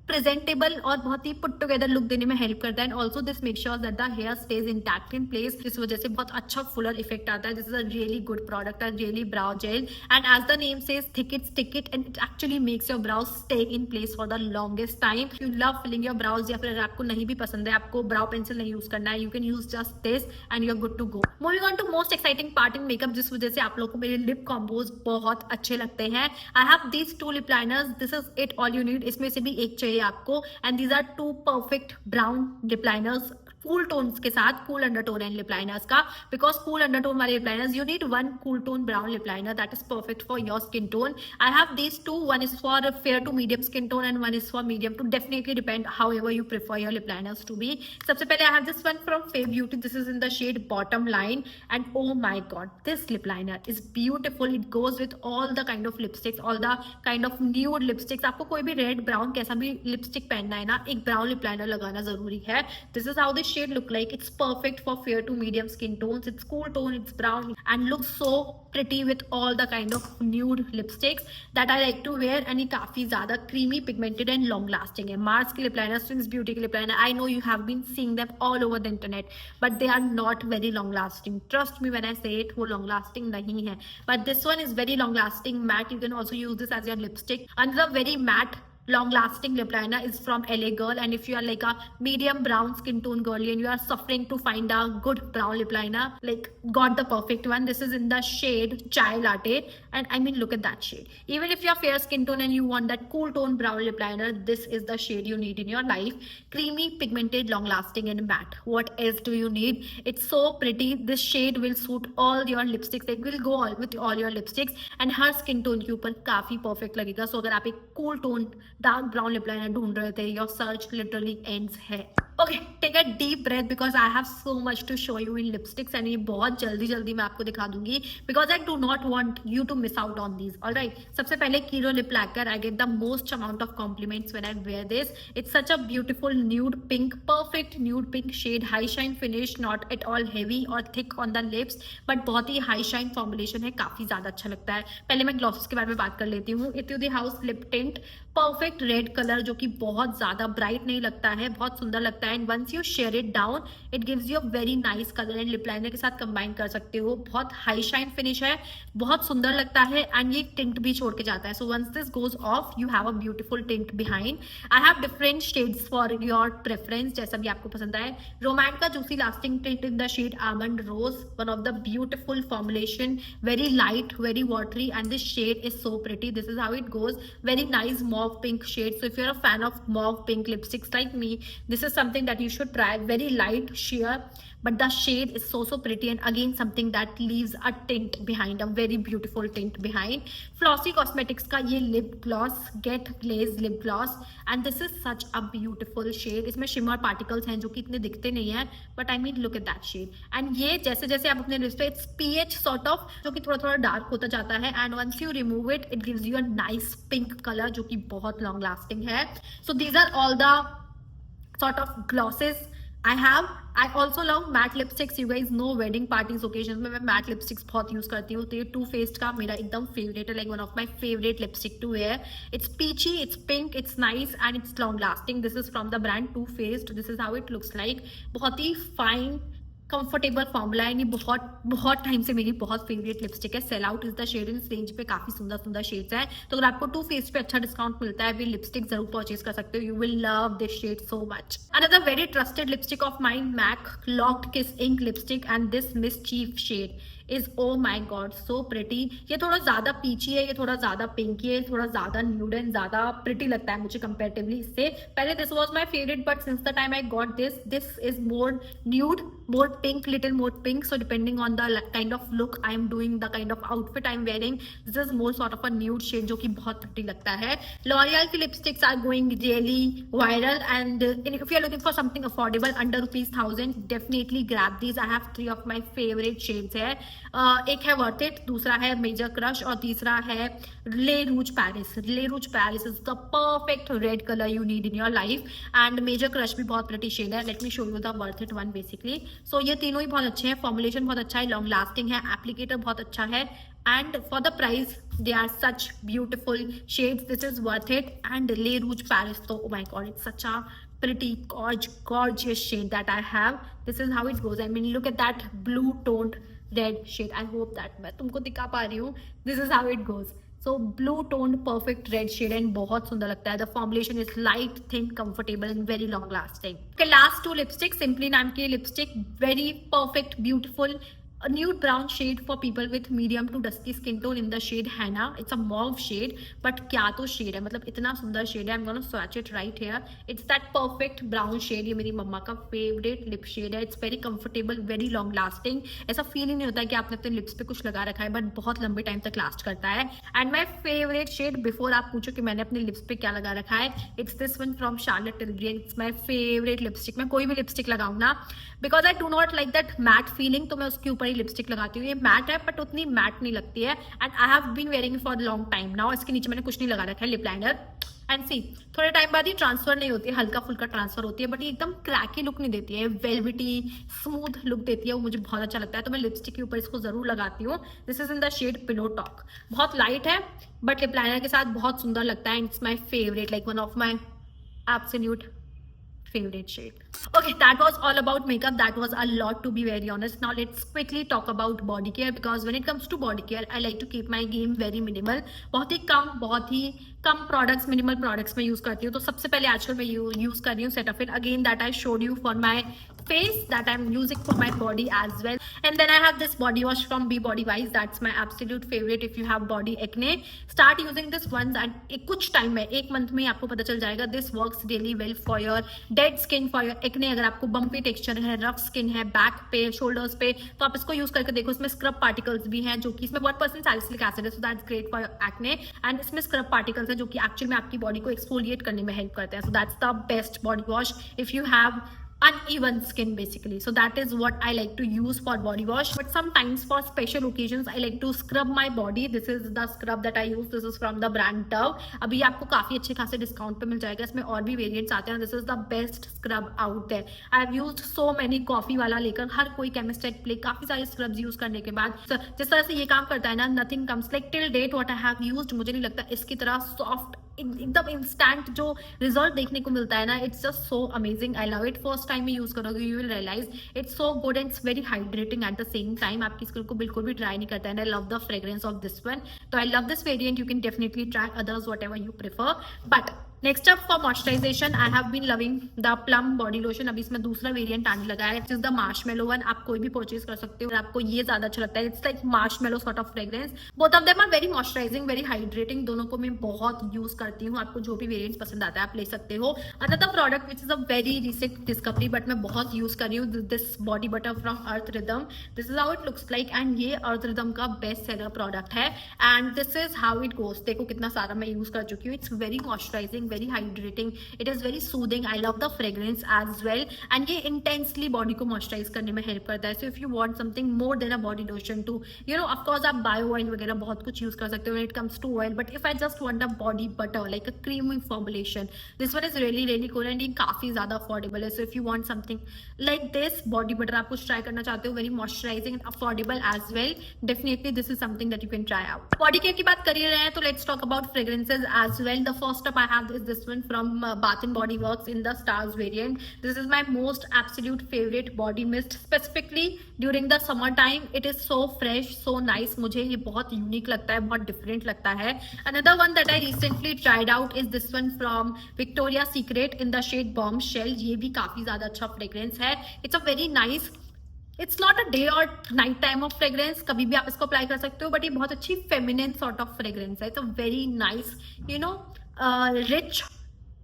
प्रेजेंटेबल और बहुत ही पुट टुगेदर लुक देने में हेल्प करता है. And also this make sure that the hair stays intact in place. इस वजह से बहुत अच्छा फुलर इफेक्ट आता है. This is a really good product, a really brow gel, and as the name says, thick it, stick it, and it actually makes your brows stay in place for the longest time. You love filling your brows, या फिर आपको नहीं भी पसंद है, आपको brow pencil नहीं use करना है, you can use just this and you are good to go. Moving on to most exciting part in makeup, जिस वजह से आप लोगों को मेरे लिप कॉम्बोज बहुत अच्छे लगते हैं. I have these 2 lip liners. This is it all you need. इसमें से भी एक चाहिए आपको, and these are 2 perfect brown lip liners cool tones के साथ, cool undertone and lip liners का, बिकॉज कूल अंडरटोन वाले lip liners, you need 1 cool tone brown lip liner that is perfect for your skin tone. I have these 2, one is for fair to medium skin tone and one is for medium to, definitely depend however you prefer your lip liners to be. सबसे पहले I have this one from Fair Beauty. This is in the shade Bottom Line, and oh my god, this lip liner is beautiful. It goes with all the kind of lipsticks, all the kind of nude lipsticks. आपको कोई भी red brown कैसा भी lipstick पहनना है ना, एक brown lip liner लगाना जरूरी है. This is how this shade look like. It's perfect for fair to medium skin tones. It's cool tone, it's brown, and looks so pretty with all the kind of nude lipsticks that I like to wear. And ये काफी ज्यादा creamy, pigmented and long lasting है. Mars के lip liner, Swings Beauty के lip liner, I know you have been seeing them all over the internet, but they are not very long lasting. Trust me when I say it, वो long lasting नहीं है. But this one is very long lasting, matte. You can also use this as your lipstick. Another very matte long lasting lip liner is from LA Girl, and if you are like a medium brown skin tone girly and you are suffering to find a good brown lip liner, like got the perfect one. This is in the shade Chai Latte, and I mean look at that shade. Even if you are fair skin tone and you want that cool tone brown lip liner, this is the shade you need in your life. Creamy, pigmented, long lasting and matte. What else do you need? It's so pretty. This shade will suit all your lipsticks. It will go all with all your lipsticks, and her skin tone के ऊपर काफी perfect लगेगा. So अगर आप एक cool tone dark brown lip liner ढूंढ रहे थे, योर सर्च लिटरली एंड्स है. Okay, take a deep breath because I have so much to show you in lipsticks, and ये बहुत जल्दी जल्दी मैं आपको दिखा दूंगी because I do not want you to miss out on these. Alright, सबसे पहले Kiko lip lacquer. I get the most amount of compliments when I wear this. It's such a beautiful nude pink, perfect nude pink shade, high shine finish, not at all heavy और thick on the lips, but बहुत ही high shine formulation है, काफी ज्यादा अच्छा लगता है. पहले मैं ग्लॉसेस के बारे में बात कर लेती हूँ. Etude house lip tint, perfect red colour, जो कि बहुत ज्यादा ब्राइट नहीं लगता है, बहुत सुंदर लगता है. And once you share it down, it gives you a very nice colour, and lip liner के साथ कंबाइन कर सकते हो. बहुत हाई शाइन फिनिश है, बहुत सुंदर लगता है, एंड ये टिंट भी छोड़ के जाता है. So once this goes off, you have a beautiful tint behind. I have different shades for your preference, जैसा भी आपको पसंद आए. रोमैन का juicy lasting tint in the shade almond rose, one of the beautiful formulation, very light, very watery, and this shade is so pretty. This is how it goes. Very nice mauve pink shade. So if you're a fan of mauve pink lipsticks like me, this is something that you should try. Very light sheer, but the shade is so pretty, and again something that leaves a tint behind, a very beautiful tint behind. Flossy Cosmetics का ये lip gloss, Get Glaze lip gloss, and this is such a beautiful shade. इसमें shimmer particles हैं जो कि इतने दिखते नहीं हैं, but I mean look at that shade. And ये जैसे जैसे आप अपने lips पे, it's pH sort of, जो कि थोड़ा थोड़ा dark होता जाता है, and once you remove it, it gives you a nice pink color जो कि बहुत long lasting है. So these are all the sort of glosses I have. I also love matte lipsticks. You guys know wedding parties, occasions में मैं matte lipsticks बहुत use करती हूँ. तो ये Too Faced का मेरा एकदम favorite है, like one of my favorite lipstick to wear. It's peachy, it's pink, it's nice and it's long lasting. This is from the brand Too Faced. This is how it looks like. बहुत ही fine, comfortable formula है. ये बहुत time से मेरी बहुत favourite lipstick है. Sell out is the shade. इन range पे काफी सुंदर सुंदर शेड्स हैं. तो अगर आपको Too Faced पे अच्छा डिस्काउंट मिलता है, भी लिपस्टिक जरूर परचेज कर सकते हो. You will love this shade so much. Another very trusted lipstick of mine, MAC locked kiss ink lipstick, and this mischief shade. Is oh my god so pretty. ये थोड़ा ज्यादा पीची है, ये थोड़ा ज्यादा पिंकी है, थोड़ा ज्यादा न्यूड एंड ज्यादा प्रिटी लगता है मुझे कंपेरेटिवली इससे। पहले this was my favourite but since the time I got this is more nude, more pink, little more pink, so depending on the kind of look I am doing, the kind of outfit I am wearing, this is more sort of a nude shade जो कि बहुत pretty लगता है। L'Oreal की lipsticks are going really viral and if you are looking for something affordable under ₹1000 definitely grab these। I have 3 of my favorite shades है। एक है Worth It, दूसरा है Major Crush और तीसरा है Le Rouge Paris। Le Rouge Paris is the perfect red color you need in your life and Major Crush भी बहुत pretty shade है। Let me show you the Worth It one basically। सो ये तीनों ही बहुत अच्छे हैं, फॉर्मुलेशन बहुत अच्छा है, लॉन्ग लास्टिंग है, एप्लीकेटर बहुत अच्छा है and for the price they are such beautiful shades. This is worth it and le rouge Paris तो oh my God it's such a pretty gorgeous shade that I have। This is how it goes। I mean look at that blue toned red shade। I hope that मैं तुमको दिखा पा रही हूँ। This is how it goes। So blue tone perfect red shade and बहुत सुंदर लगता है। The formulation is light thin comfortable and very long lasting. Last 2 lipstick, simply Nam की lipstick, very perfect beautiful a nude brown shade for people with medium to dusky skin tone in the shade Henna। It's a mauve shade but क्या तो shade है, मतलब इतना सुंदर shade है। I'm gonna swatch it right here। It's that perfect brown shade। ये मेरी मम्मा का favorite lip shade है। It's very comfortable, very long lasting। ऐसा फील ही नहीं होता है कि आपने अपने लिप्स पे कुछ लगा रखा है, बट बहुत लंबे टाइम तक लास्ट करता है। And my favourite shade, before आप पूछो कि मैंने अपने लिप्स पे क्या लगा रखा है, it's this one from Charlotte Tilbury। It's my favourite lipstick. मैं कोई भी लिपस्टिक लगाऊँ ना, because I do not like that matte feeling, तो मैं उसके ऊपर ही लिपस्टिक लगाती हूँ। ये मैट है बट उतनी मैट नहीं लगती है and I have been wearing for long time now. इसके नीचे मैंने कुछ नहीं लगा रखा है लिप लाइनर एंड सी थोड़े टाइम बाद ही ट्रांसफर नहीं होती है, हल्का फुल्का ट्रांसफर होती है, बट ये एकदम क्रैकी लुक नहीं देती है, वेलवेटी स्मूथ लुक देती है। वो मुझे बहुत अच्छा लगता है, तो मैं लिपस्टिक के ऊपर इसको जरूर लगाती हूँ। This is in the shade pillow talk. बहुत लाइट है बट लिप लाइनर के साथ बहुत सुंदर लगता है। It's my favourite, like one of my absolute favorite shade। Okay, that was all about makeup। That was a lot to be very honest। Now let's quickly talk about body care because when it comes to body care I like to keep my game very minimal। बहुत ही कम products, minimal products में use करती हूँ। तो सबसे पहले आजकल मैं use कर रही हूँ Cetaphil again, that I showed you for my face, that I'm using for my body as well। And then I have this body wash from Be Body Wise। That's my absolute favorite if you have body acne। Start using this once and कुछ time में, 1 month में आपको पता चल जाएगा। This works really well for your dead skin, for your acne। अगर आपको bumpy texture है, rough skin है, बैक पे, shoulders पे, तो आप इसको यूज करके देखो। इसमें स्क्रब पार्टिकल्स भी हैं जो कि इसमें 1% सैलिसिलिक एसिड है, so that's great for your acne. And इसमें स्क्रब पार्टिकल्स है जो कि एक्चुअल में आपकी बॉडी को एक्सफोलिएट करने में हेल्प करते हैं। So that's the best body wash if you have uneven skin basically। So that is what I like to use for body wash। But sometimes for special occasions I like to scrub my body। This is the scrub that I use। This is from the brand Dove। अभी आपको काफी अच्छे खासे discount पे मिल जाएगा। इसमें और भी वेरिएंट्स आते हैं। This is the best scrub out there। I have used so many coffee वाला लेकर हर कोई केमिस्ट एट प्ले, काफी सारे स्क्रब्स यूज करने के बाद जिस तरह से ये काम करता है ना, nothing comes like till date what I have used. मुझे नहीं लगता इसकी तरह सॉफ्ट, एकदम इंस्टेंट जो रिजल्ट देखने को मिलता है ना, it's just so amazing. I love it. First time में यूज करोगे you will realise it's so good and it's very hydrating at the same time. आपकी स्किन को बिल्कुल भी ड्राई नहीं करता है। I love the fragrance of this one, तो I love this variant. You can definitely try others whatever you prefer. But next up for moisturisation I have been loving the plum body lotion. अभी इसमें दूसरा variant आने लगा है, it is the marshmallow one. आप कोई भी purchase कर सकते हो और आपको ये ज्यादा अच्छा लगता है। It's like marshmallow sort of fragrance. Both of them are very moisturising, very hydrating. दोनों को मैं बहुत यूज करती हूँ। आपको जो भी वेरिएंट्स पसंद आता है आप ले सकते हो। Another product which is a very recent discovery but मैं बहुत यूज कर रही हूँ, this body butter from Earth Rhythm. This is how it looks like and ये अर्थ रिदम का बेस्ट सेलर प्रोडक्ट है and this is how it goes. देखो कितना सारा मैं यूज कर चुकी हूँ। It's very moisturising, very hydrating, it is very soothing. I love the fragrance as well and ये इंटेंसली बॉडी को मॉइस्चराइज करने में हेल्प करता है। So if you want something more than a body lotion to you know, of course आप Bio oil वगैरह बहुत कुछ यूज कर सकते हो when it comes to oil, but if I just want a body butter like a creamy formulation, this one is really good and ये काफी ज्यादा अफोर्डेबल है। So if you want something like this body butter, आप कुछ try करना चाहते हो very moisturising and affordable as well, definitely this is something that you can try out. Body care की बात कर ही रहे हैं तो let's talk about fragrances as well. The first up I have is this one from Bath and Body Works in the Stars variant। This is my most absolute favorite body mist, specifically during the summer time। It is so fresh, so nice। मुझे ये बहुत unique लगता है, बहुत different लगता है। Another one that I recently tried out is this one from Victoria's Secret in the shade Bombshell। ये भी काफी ज्यादा अच्छा फ्रेग्रेंस है। It's a very nice it's not a day और नाइट टाइम ऑफ फ्रेग्रेंस, कभी भी आप इसको अप्लाई कर सकते हो, बट ये बहुत अच्छी फेमिनिन सॉर्ट ऑफ फ्रेग्रेंस है। It's a very nice, you know, rich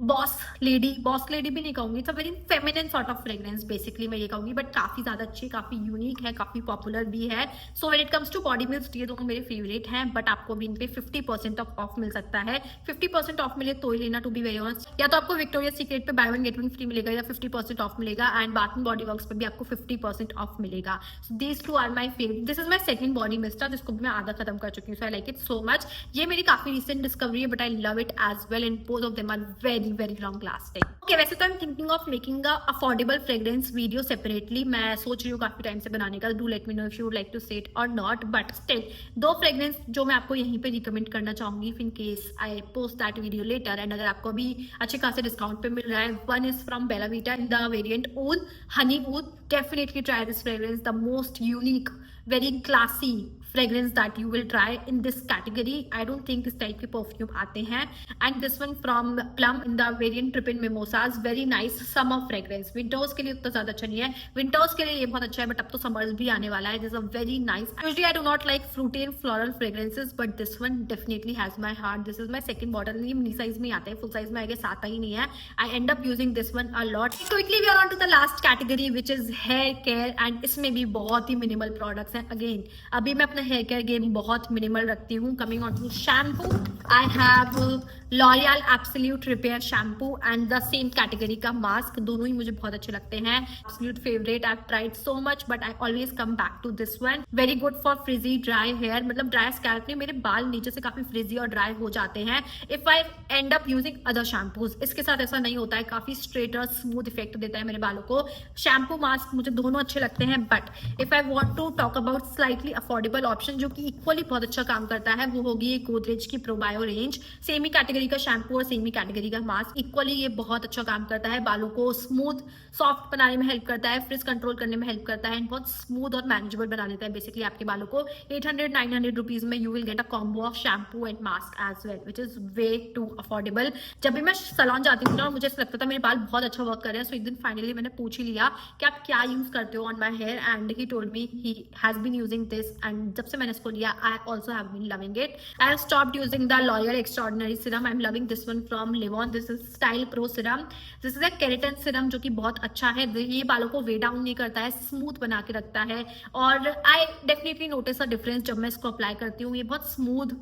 boss lady भी नहीं कहूंगी, it's a very feminine sort of fragrance basically मैं ये कहूंगी, बट काफी ज्यादा अच्छी, काफी यूनिक है, काफी पॉपुलर भी है। So when it comes to body mist, ये दोनों मेरे फेवरेट हैं, बट आपको भी इन पे 50% ऑफ मिल सकता है। 50% ऑफ मिले तो ही लेना, टू बी वेरी ऑनेस्ट। या तो आपको विक्टोरिया सीक्रेट पे buy one get one free मिलेगा, या 50% ऑफ मिलेगा, and Bath and Body Works पे भी आपको 50% ऑफ मिलेगा। So these two are my favourite. This is my second body mist, जिसको भी मैं आधा खत्म कर चुकी हूँ, so I like it so much. ये मेरी काफी रिसेंट डिस्कवरी है, but I love it as well, and both of them are very very long lasting. Okay, वैसे तो I am thinking of making a affordable fragrance video separately, मैं सोच रही हूँ काफी टाइम से बनाने का। Do let me know if you would like to say it और नॉट, बट स्टिल दो फ्रेग्रेंस जो मैं आपको यहीं पे रिकमेंड करना चाहूंगी in case I post that video later, and अगर आपको अभी अच्छे खासे डिस्काउंट पे मिल रहा है। One is from Bella Vita in the variant oud, honey oud. Definitely try this fragrance, the most unique, very classy fragrance that you will try in this category. I don't think इस type के perfume आते हैं। And this one from Plum in the variant Trippin Mimosas, very nice summer fragrance. Winters के लिए उतना ज्यादा अच्छा नहीं है, winters के लिए ये बहुत अच्छा है, बट अब तो summers भी आने वाला है। This is a very nice. Usually I do not like fruity and floral fragrances, but this one definitely has my heart. This is my second bottle. ये mini size में आता है, full size में I guess आता ही नहीं है। I end up using this one a lot. Quickly we are on to the last category, which is hair care, and इसमें भी बहुत ही minimal products हैं। Again, अभी मैं अपना हेयर केयर गेम बहुत मिनिमल रखती हूँ। Coming on to shampoo, I have L'Oreal absolute repair shampoo and the same category का मास्क, दोनों ही मुझे बहुत अच्छे लगते हैं। Absolute favourite, I have tried so much, but I always come back to this one. Very good for frizzy dry hair, मतलब dry scalp में मेरे बाल नीचे से काफी फ्रिजी और ड्राई हो जाते हैं if I end up using other shampoos. इसके साथ ऐसा नहीं होता है, काफी स्ट्रेट और स्मूथ इफेक्ट देता है मेरे बालों को। शैम्पू मास्क मुझे दोनों अच्छे लगते हैं, but if I want to talk about slightly affordable option जो कि इक्वली बहुत अच्छा काम करता है, वो होगी गोदरेज की प्रोबायो रेंज। सेमी कैटेगरी का शैम्पू और सेमी कैटेगरी का मास्क, इक्वली ये बहुत अच्छा काम करता है। बालों को स्मूथ सॉफ्ट बनाने में हेल्प करता है, फ्रिज कंट्रोल करने में हेल्प करता है, एंड बहुत स्मूथ और मैनेजेबल बना देता है बेसिकली आपके बालों को। 800-900 रुपीज में you will get a combo of shampoo and mask as well, which is way too affordable. जब भी मैं सैलून जाती हूँ ना, मुझे ऐसा लगता था मेरे बाल बहुत अच्छा वर्क कर रहे हैं, सो एक दिन फाइनली मैंने पूछ ही लिया कि आप क्या यूज करते हो on my hair, and he told me he has been using this, and जब से मैंने इसको लिया I also have been loving it. I have stopped using the L'Oreal extraordinary serum, I am loving this one from Livon. This is style pro serum, this is a keratin serum जो कि बहुत अच्छा है। ये बालों को वे down नहीं करता है, स्मूथ बना के रखता है, और I definitely notice a difference जब मैं इसको अप्लाई करती हूँ। ये बहुत स्मूथ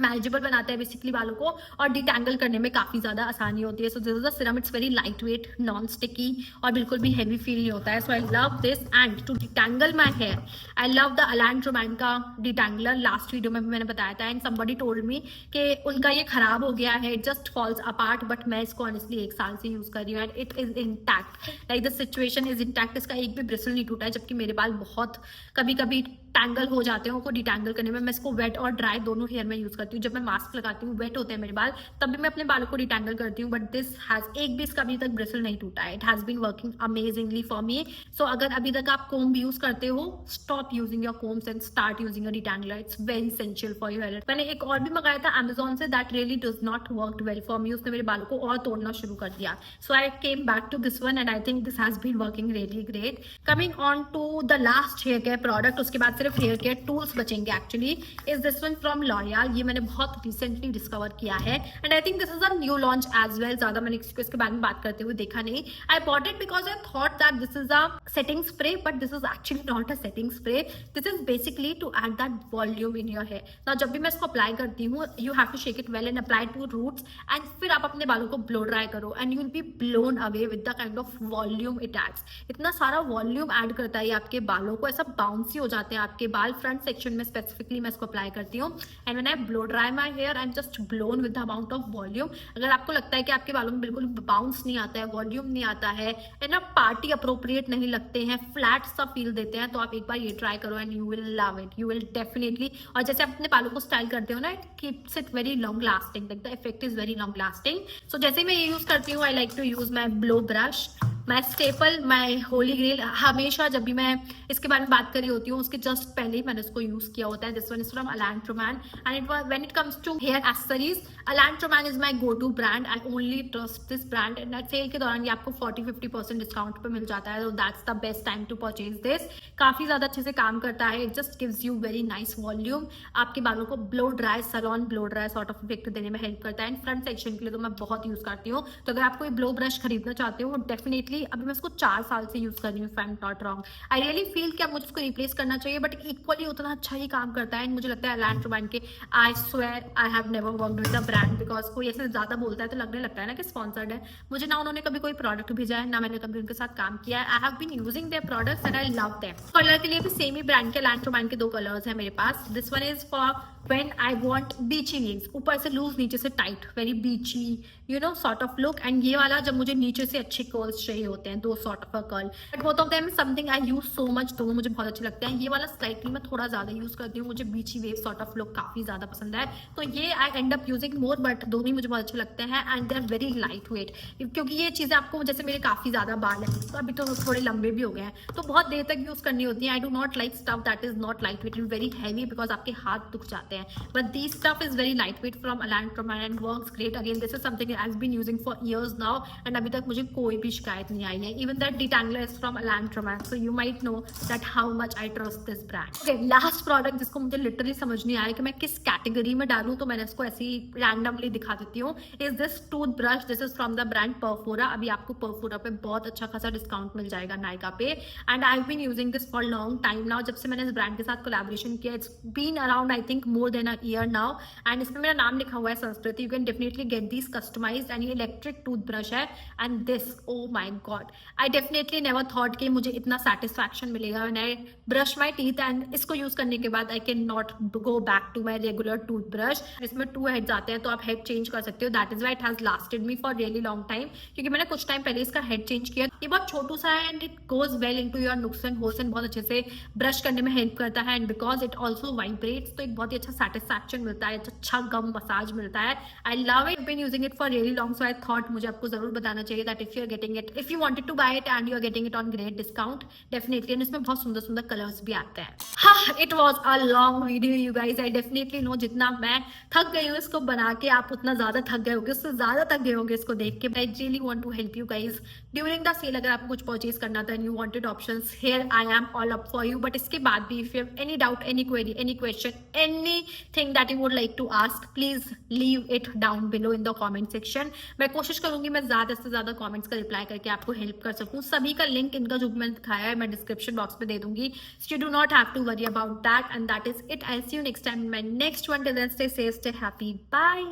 मैनेजेबल बनाता है बेसिकली बालों को, और डिटैंगल करने में काफी ज्यादा आसानी होती है। So this is a serum, it's very light weight, non sticky, और बिल्कुल भी हेवी फील नहीं होता है। So I love this, and to detangle my hair I love the Alan Truman का डिटैंगलर। लास्ट वीडियो में भी मैंने बताया था, एंड समबडी टोल्ड मी कि उनका ये खराब हो गया है, it just falls apart, but मैं इसको ऑनेस्टली 1 साल से यूज कर रही हूँ, and it is intact, like the situation is intact. इसका एक भी ब्रिसल नहीं टूटा है, जबकि मेरे बाल बहुत कभी कभी टैंगल हो जाते हैं, उनको डिटैंगल करने में मैं इसको वेट और ड्राई दोनों हेयर में यूज करती हूँ। जब मैं मास्क लगाती हूँ, वेट होते हैं मेरे बाल, तब भी मैं अपने बालों को डिटैंगल करती हूँ, बट दिस हैज एक भी इसका अभी तक ब्रिसल नहीं टूटा है। It has been working amazingly for me. So अगर अभी तक आप कोम्ब यूज करते हो, stop using your combs and start using a detangler, it's very essential for your hair. मैंने एक और भी मंगाया था अमेजोन से, that really does not work well for me, उसने मेरे बालों को और तोड़ना शुरू कर दिया। So I came back to this one, and I think this has been working really great. Coming on to the last hair care product, उसके बाद सिर्फ हेयर केयर टूल्स बचेंगे actually, is this one from L'Oreal. ये मैंने बहुत recently discover किया है, and I think this is a new launch as well. ज्यादा मैंने इसके बारे में बात करते हुए देखा नहीं। I bought it because I thought that this is a setting spray, but this is actually not a setting spray, this is basically to add that volume in your hair. Now जब भी मैं इसको apply करती हूँ, you have to shake it well and apply to roots, and फिर आप अपने बालों को ब्लो ड्राई करो, and you will be blown away with the kind of volume it adds. इतना सारा वॉल्यूम एड करता है आपके बालों को, ऐसा बाउंसी हो जाते हैं आपके बाल। फ्रंट सेक्शन में स्पेसिफिकली मैं इसको अप्लाई करती हूँ, and when I blow dry my hair I am just blown with the amount of volume. अगर आपको लगता है कि आपके बालों में बिल्कुल बाउंस नहीं आता है, वॉल्यूम नहीं आता है, एंड ना पार्टी अप्रोप्रिएट नहीं लगते हैं, फ्लैट सा फील देते हैं, तो आप एक बार ये ट्राई करो and you will love it, you will definitely. और जैसे आप अपने बालों को स्टाइल करते हो ना, it keeps it very long lasting, like the effect is very long lasting. So जैसे मैं ये यूज करती हूँ, I like to use my blow brush my staple, my holy grail. हमेशा जब भी मैं इसके बारे में बात कर रही होती हूँ उसके जस्ट पहले ही मैंने इसको यूज किया होता है। This one is from Alan Truman and it was when it comes to hair accessories, Alan Truman is my go to brand. I only trust this brand and sale के दौरान ये आपको 40-50% डिस्काउंट पे मिल जाता है, तो that's the best time to purchase this. काफी ज्यादा अच्छे से काम करता है, it just gives you very nice volume. आपके बालों को blow dry, salon blow dry sort of effect देने में हेल्प करता है। एंड फ्रंट सेक्शन के लिए तो मैं बहुत यूज करती हूँ। तो अगर आप कोई ब्लो ब्रश खरीदना चाहते हो, डेफिनेटली अभी मैं इसको 4 साल से यूज कर रही हूँ, if I am not wrong. I really feel कि अब मुझे उसको रिप्लेस करना चाहिए, बट इक्वली उतना अच्छा ही काम करता है। मुझे लगता है एलेंट्रोमैन के, I swear I have never worked with the brand, because कोई ऐसे ज्यादा बोलता है तो लगने लगता है ना कि स्पॉन्सर्ड है। मुझे ना उन्होंने कभी कोई प्रोडक्ट भेजा है, ना मैंने कभी उनके साथ काम किया है। I have been using their products and I love them. Colour के लिए भी सेम ही ब्रांड के एलेंट्रोमैन के 2 कलर्स हैं मेरे पास। This one is for when I want beachy leaves, ऊपर से लूज नीचे से tight, very beachy you know sort of look. And ये वाला जब मुझे नीचे से अच्छे कर्ल्स चाहिए होते हैं, 2 sort of a curl, but both of them is something I use so much. दोनों मुझे बहुत अच्छे लगते हैं। ये वाला स्लाइटली मैं थोड़ा ज्यादा यूज करती हूँ, मुझे बीची वेव सॉर्ट ऑफ लुक काफी ज्यादा पसंद है, तो ये I end up using more. But दोनों ही मुझे बहुत अच्छे लगते हैं and they are very light weight, क्योंकि ये चीजें आपको, जैसे मेरे काफी ज्यादा बाल है तो अभी तो थोड़े लंबे भी हो गए हैं, तो बहुत देर तक यूज करनी होती है। I do not like stuff that is not light weight and very heavy, because आपके हाथ दुख जाते हैं। But this stuff is very light weight from Alan Truman and works great. Again this is something I have been using for years now and अभी तक मुझे कोई भी शिकायत नहीं आई है। Even that detangler is from एलेंट्रोमैन, so you might know that how much I trust this brand. Okay, last product जिसको मुझे लिटरली समझ नहीं आया कि मैं किस कैटेगरी में डालूं, तो मैंने इसको ऐसे ही रैंडमली दिखा देती हूँ। Is this tooth brush, this is from the brand Perfora. अभी आपको परफोरा पे बहुत अच्छा खासा डिस्काउंट मिल जाएगा नायका पे, and I have been using this for long time now. जब से मैंने इस ब्रांड के साथ कोलैबोरेशन किया, it's been around I think more than a year now, and इसमें मेरा नाम लिखा हुआ है Sanskriti. You can definitely get this customized and ये इलेक्ट्रिक टूथ ब्रश है। And this, oh my god, I definitely never thought कि मुझे इतना सेटिस्फैक्शन मिलेगा when I brush my teeth. And इसको यूज करने के बाद I can not go back to my regular tooth brush. इसमें 2 हेड्स आते हैं, तो आप हेड चेंज कर सकते हो। That is why it has lasted me for really long time, क्योंकि मैंने कुछ टाइम पहले इसका हेड चेंज किया। ये बहुत छोटू सा है and it goes well into your नुक्स एंड होल्स एंड बहुत अच्छे से ब्रश करने में हेल्प करता है। And because it also vibrates, तो एक बहुत ही अच्छा सेटिस्फैक्शन मिलता है, अच्छा गम मसाज मिलता है। I love it, been using it for really long, so I thought मुझे आपको जरूर बताना चाहिए that if you are getting it, if you wanted to buy it and you are getting it on great discount, definitely. And इसमें बहुत सुंदर सुंदर colours भी आते हैं। हाँ, it was a long video you guys. I definitely know जितना मैं थक गई हूँ इसको बना के, आप उतना ज्यादा थक गए होगे, उससे ज्यादा थक गए होगे इसको देख के। I really want to help you guys during the sale. अगर आपको कुछ परचेज करना था and you wanted options, here I am all up for you. But इसके बाद भी if you have any doubt, any query, any question, anything that you would like to ask, please leave it down below in the comment section. मैं कोशिश करूंगी मैं ज्यादा से ज्यादा कॉमेंट्स का रिप्लाई करके आपको हेल्प कर सकूं। सभी का लिंक इनका जो मैंने दिखाया है मैं डिस्क्रिप्शन बॉक्स में दे दूंगी, so you do not have to worry about that. And that is it. I see you next time in my next one. Till then stay safe, stay happy, bye.